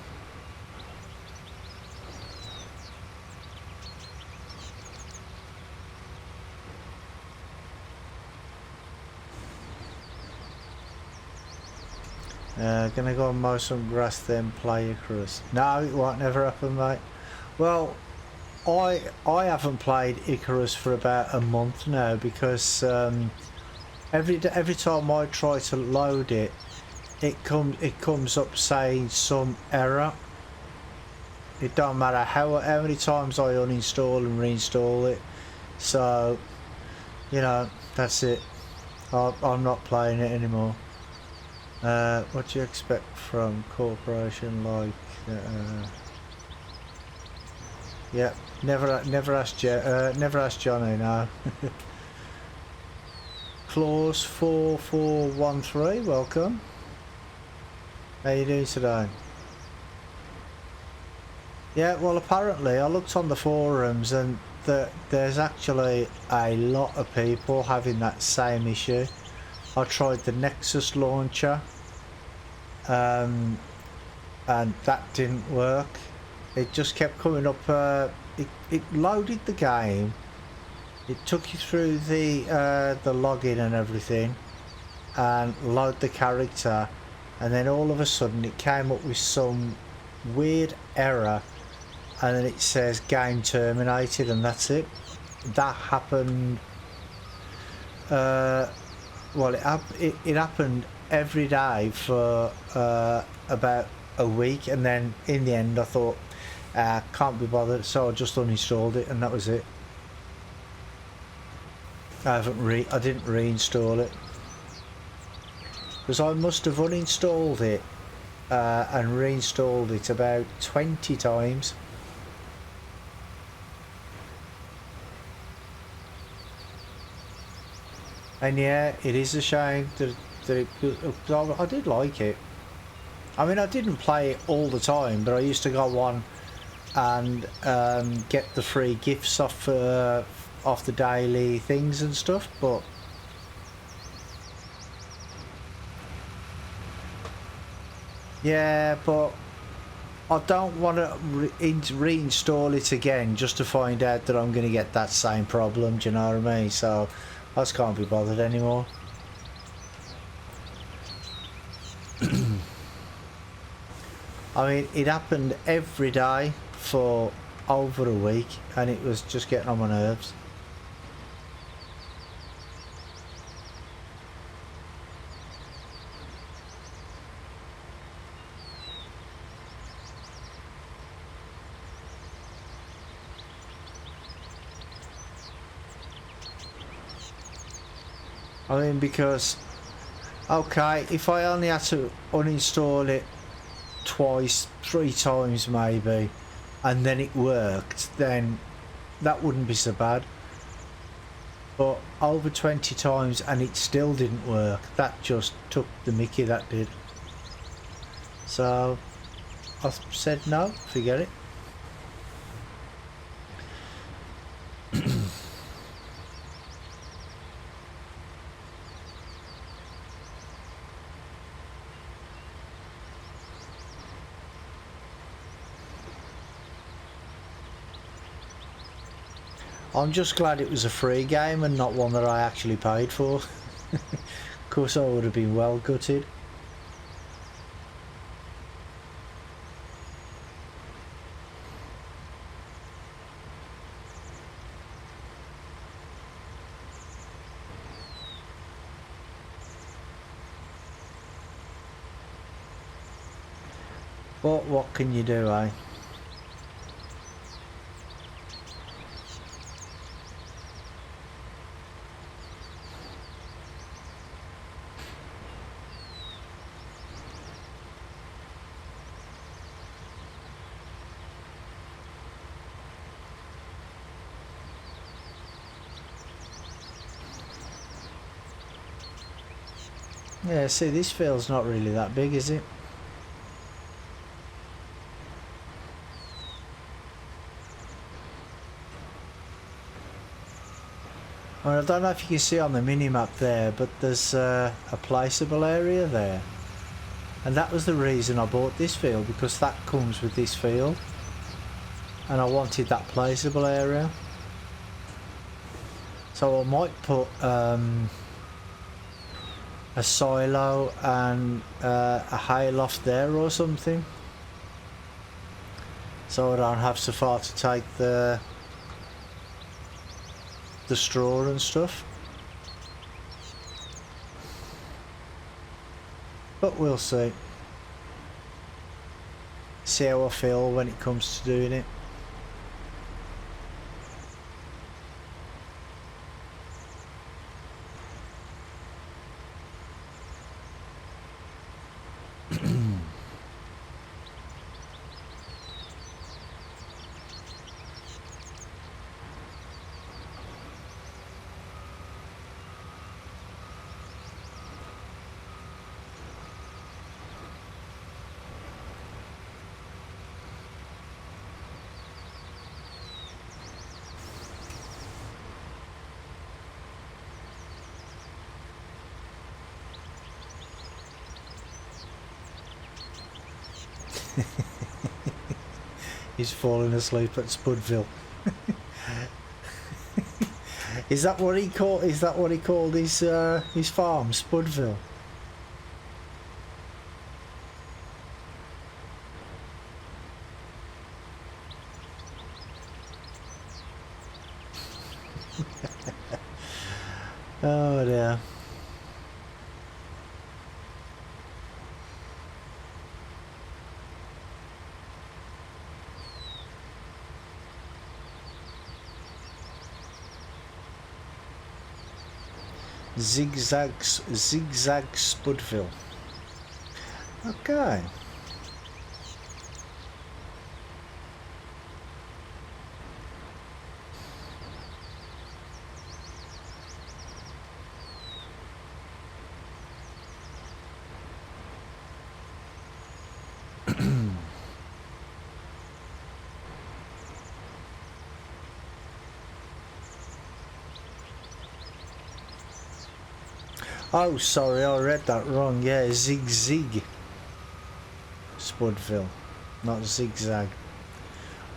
Gonna go and mow some grass then play Icarus. No, it won't never happen, mate. Well, I haven't played Icarus for about a month now, because every time I try to load it, it comes up saying some error. It don't matter how many times I uninstall and reinstall it. So, you know, that's it. I'm not playing it anymore. What do you expect from corporation like? Yeah, never ask Johnny now. Clause 4413, welcome. How you doing today? Yeah, well, apparently I looked on the forums and there's actually a lot of people having that same issue. I tried the Nexus launcher, and that didn't work. It just kept coming up. It loaded the game. It took you through the login and everything, and load the character, and then all of a sudden it came up with some weird error, and then it says game terminated, and that's it. That happened. Well, it happened every day for about a week, and then in the end I thought, can't be bothered, so I just uninstalled it, and that was it. I didn't reinstall it, because I must have uninstalled it and reinstalled it about 20 times. And yeah, it is a shame that I did like it. I mean, I didn't play it all the time, but I used to go on and get the free gifts off the daily things and stuff, but yeah, but I don't want to reinstall it again just to find out that I'm going to get that same problem, do you know what I mean? So I just can't be bothered anymore. I mean, it happened every day for over a week, and it was just getting on my nerves. I mean, because, okay, if I only had to uninstall it twice, 3 times maybe, and then it worked, then that wouldn't be so bad. But over 20 times and it still didn't work, that just took the mickey, that did. So I said no, forget it. I'm just glad it was a free game and not one that I actually paid for. Of course I would have been well gutted. But what can you do, eh? Yeah, see, this field's not really that big, is it? Well, I don't know if you can see on the mini-map there, but there's a placeable area there. And that was the reason I bought this field, because that comes with this field. And I wanted that placeable area. So I might put a silo and a hayloft there or something, so I don't have so far to take the straw and stuff. But we'll see how I feel when it comes to doing it. He's falling asleep at Spudville. Is that what he called? Is that what he called his farm, Spudville? Oh dear. Zigzag Spudville. Okay. Oh, sorry, I read that wrong. Yeah, Zig Spudville, not zigzag.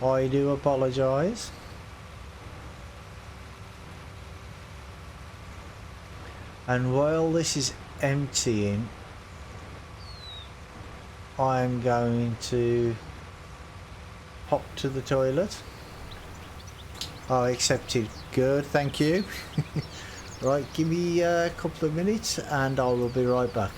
I do apologise. And while this is emptying, I'm going to hop to the toilet. Oh, accepted. Good, thank you. Right, give me a couple of minutes and I will be right back.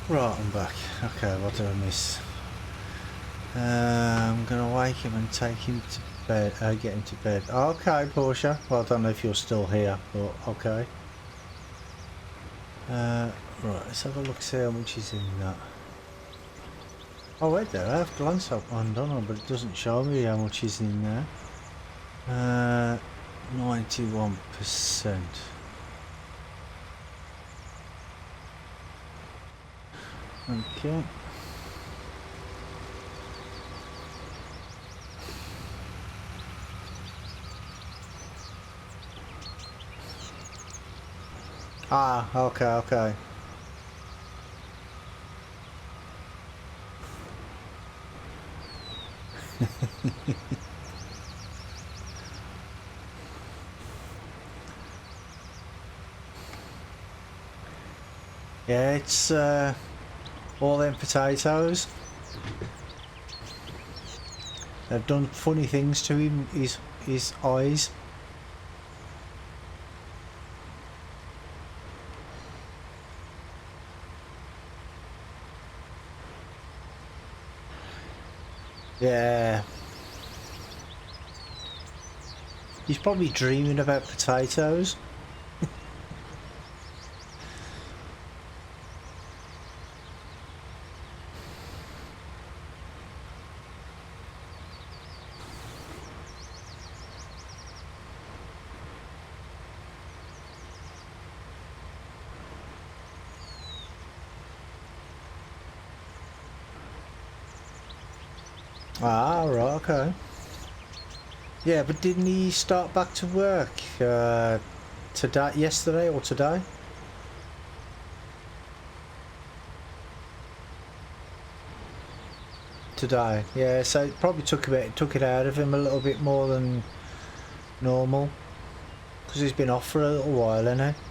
Right, I'm back. Okay, what did I miss? I'm gonna wake him and take him to bed. Get him to bed. Okay, Portia. Well, I don't know if you're still here, but okay. Right, let's have a look. See how much is in that. Oh wait there, I have glanced up one, don't I? But it doesn't show me how much is in there. 91%. Okay. Ah, okay, okay. Yeah, it's all them potatoes. They've done funny things to him, his eyes. Yeah. He's probably dreaming about potatoes. Ah, right, okay. Yeah, but didn't he start back to work today, yesterday or today? Today, yeah. So it probably took it out of him a little bit more than normal, because he's been off for a little while, hasn't he?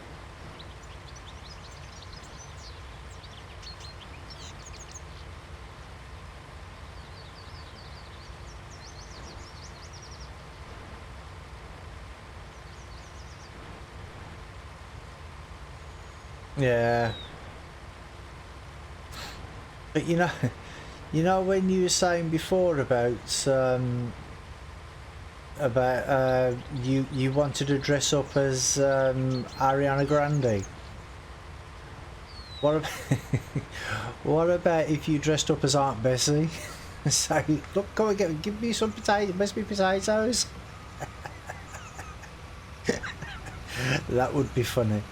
Yeah. But you know, you know when you were saying before about you wanted to dress up as Ariana Grande. What about, what about if you dressed up as Aunt Bessie? Say, look, go and give me some potatoes, best me potatoes. That would be funny.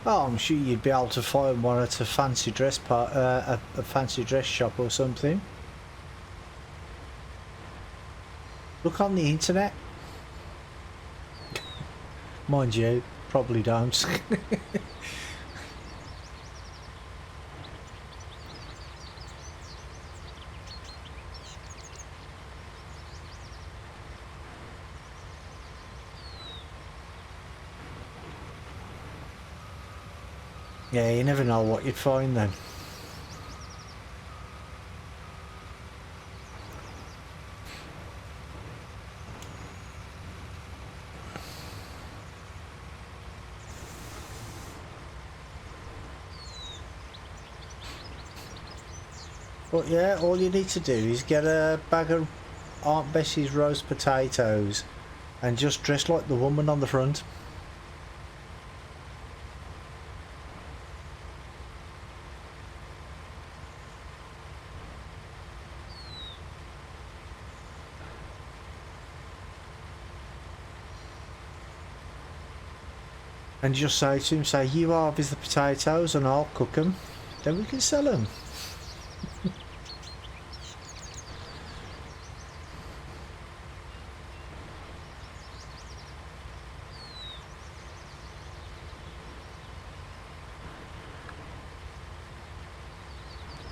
Oh, I'm sure you'd be able to find one at a fancy dress a fancy dress shop or something. Look on the internet. Mind you, probably don't. Yeah, you never know what you'd find then. But yeah, all you need to do is get a bag of Aunt Bessie's roast potatoes and just dress like the woman on the front. And just say to him, say, you harvest the potatoes and I'll cook them, then we can sell them.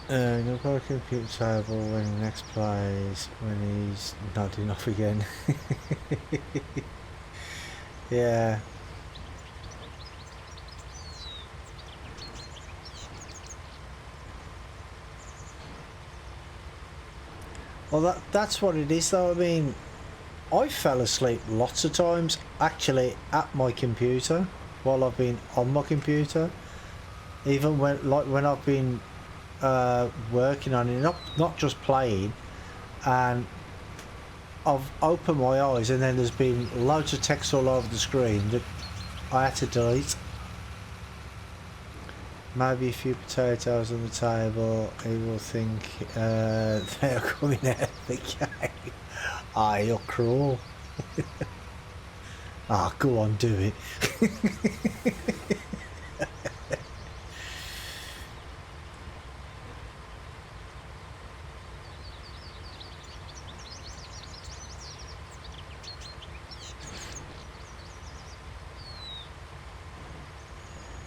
You'll go to the computer table when the next plays, when he's nodding off again. Yeah. Well, that's what it is, though. I mean, I fell asleep lots of times, actually, at my computer, while I've been on my computer. Even when I've been working on it, not just playing, and I've opened my eyes, and then there's been loads of text all over the screen that I had to delete. Maybe a few potatoes on the table, he will think they're coming out of the game. Ah, you're cruel. Ah, go on, do it.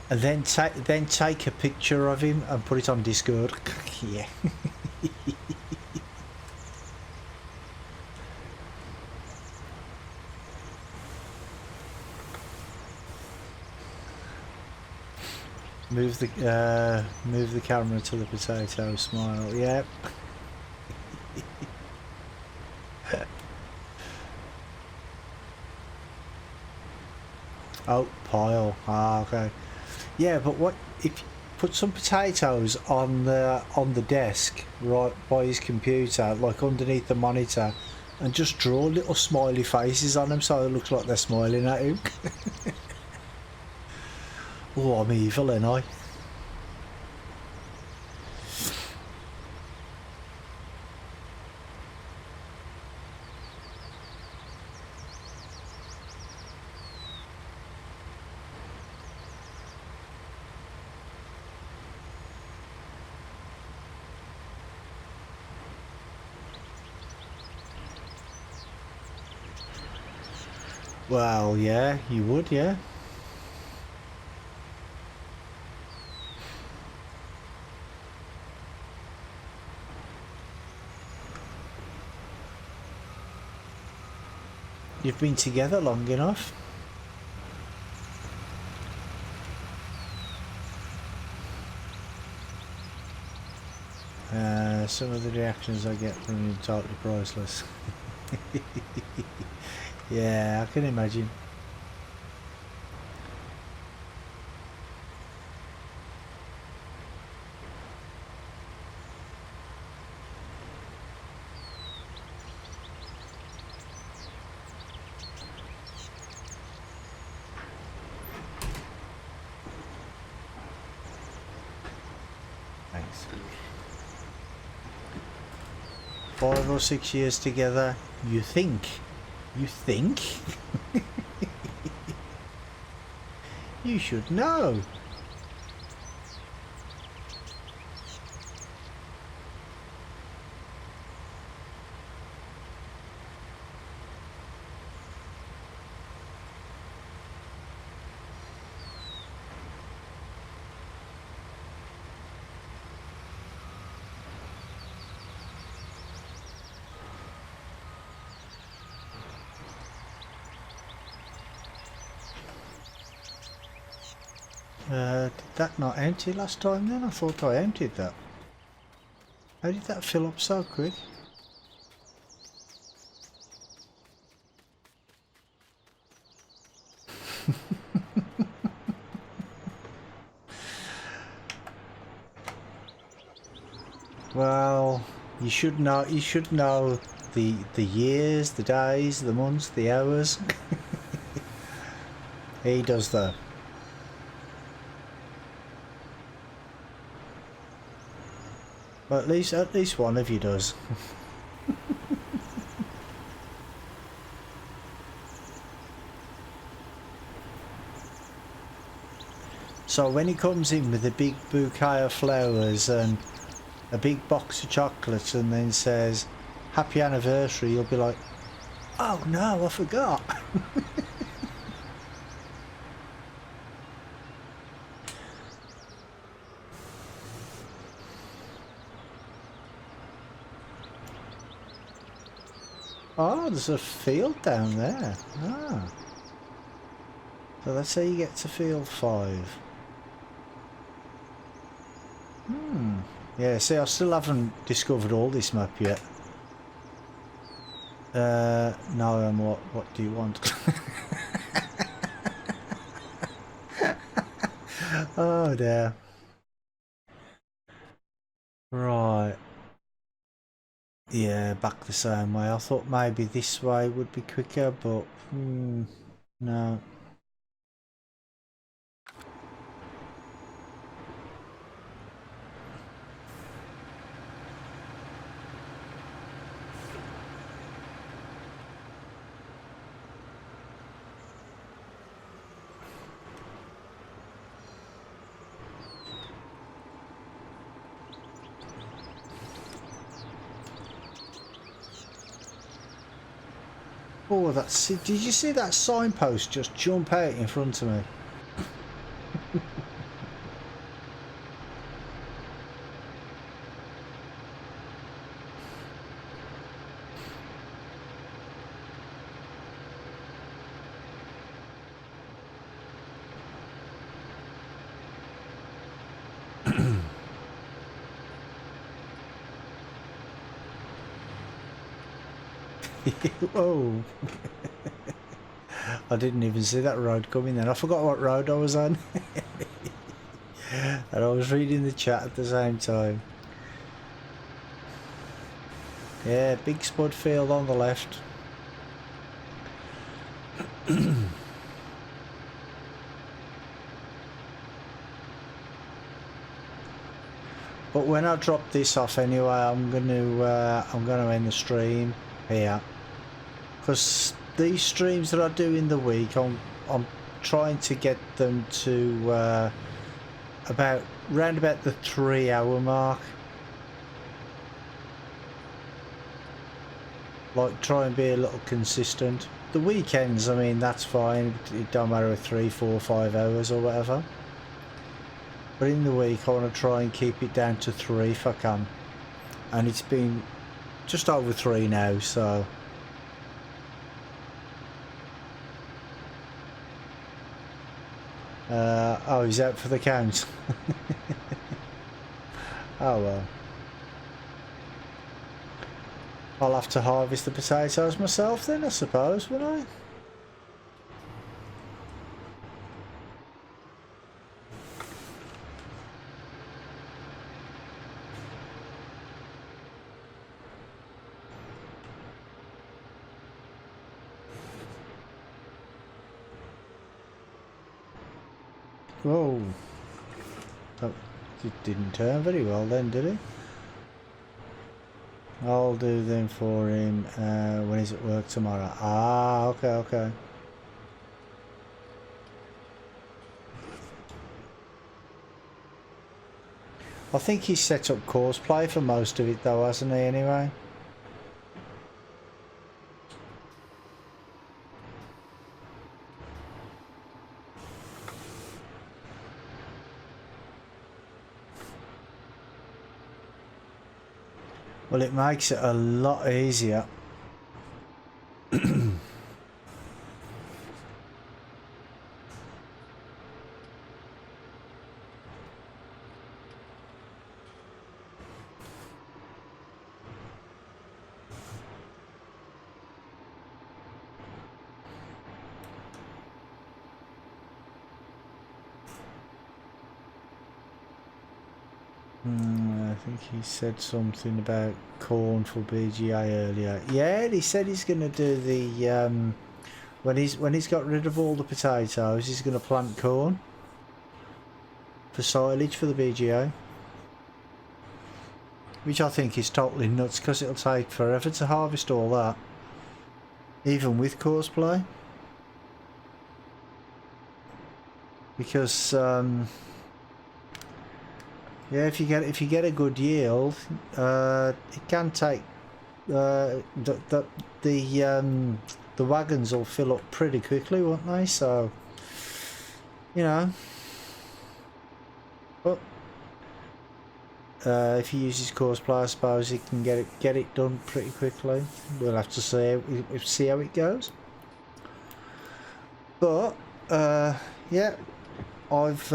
And then take a picture of him and put it on Discord. Yeah. Move the camera to the potato. Smile. Yep. Oh, pile. Ah, okay. Yeah, but what if you put some potatoes on the desk right by his computer, like underneath the monitor, and just draw little smiley faces on them so it looks like they're smiling at him. Oh, I'm evil, ain't I? Well, yeah, you would, yeah. You've been together long enough. Some of the reactions I get from him totally priceless. Yeah, I can imagine. Thanks. 5 or 6 years together, you think? You think? You should know. Did that not empty last time then? I thought I emptied that. How did that fill up so quick? Well, you should know the years, the days, the months, the hours. He does that. But at least one of you does. So when he comes in with a big bouquet of flowers and a big box of chocolates and then says, "Happy anniversary," you'll be like, "Oh no, I forgot." Oh, there's a field down there. Ah. So let's say you get to field 5. Yeah, see, I still haven't discovered all this map yet. No, and what do you want? Oh dear. Right. Yeah, back the same way. I thought maybe this way would be quicker, but no. Oh, that's. Did you see that signpost just jump out in front of me? Whoa. I didn't even see that road coming then. I forgot what road I was on. And I was reading the chat at the same time. Yeah, big spud field on the left. But when I drop this off anyway, I'm gonna end the stream here, because these streams that I do in the week, I'm trying to get them to round about the 3-hour mark. Like, try and be a little consistent. The weekends, I mean, that's fine. It don't matter if 3, 4, 5 hours or whatever. But in the week, I want to try and keep it down to 3 if I can. And it's been just over 3 now, so. Oh, he's out for the count. Oh well. I'll have to harvest the potatoes myself then, I suppose, won't I? Whoa. Oh, it didn't turn very well then, did it? I'll do them for him when he's at work tomorrow. Ah, okay, okay. I think he's set up course play for most of it though, hasn't he, anyway? Well, it makes it a lot easier. I think he said something about corn for BGA earlier. Yeah, he said he's going to do the when he's got rid of all the potatoes, he's going to plant corn for silage for the BGA, which I think is totally nuts because it'll take forever to harvest all that, even with course play, because yeah, if you get a good yield, it can take the wagons will fill up pretty quickly, won't they? So, you know, but if he uses course play, I suppose he can get it done pretty quickly. We'll have to see how it goes. But yeah, I've.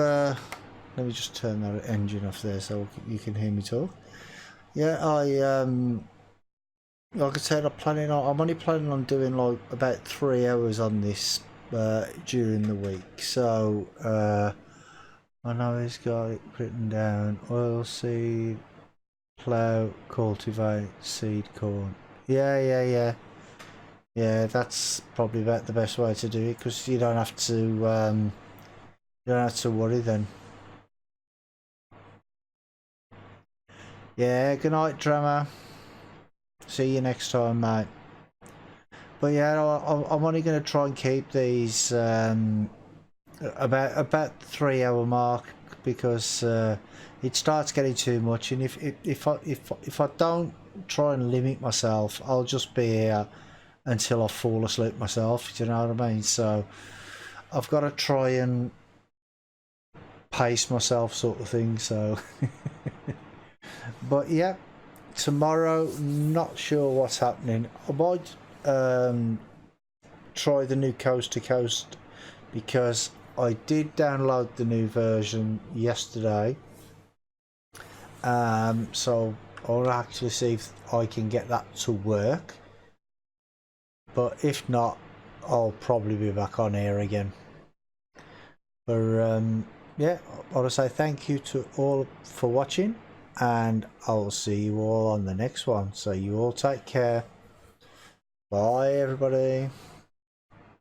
Let me just turn that engine off there so you can hear me talk. Yeah, like I said, I'm only planning on doing like about 3 hours on this during the week. So I know he's got it written down. Oil seed, plough, cultivate, seed corn. Yeah, that's probably about the best way to do it, because you don't have to worry then. Yeah, good night, drama. See you next time, mate. But yeah, I'm only going to try and keep these about 3 hour mark, because it starts getting too much, and if I don't try and limit myself, I'll just be here until I fall asleep myself. Do you know what I mean? So I've got to try and pace myself, sort of thing. So but yeah, tomorrow, not sure what's happening. I might try the new coast to coast, because I did download the new version yesterday. So I'll actually see if I can get that to work, but if not, I'll probably be back on here again. But yeah, I want to say thank you to all for watching, and I'll see you all on the next one. So you all take care. Bye everybody.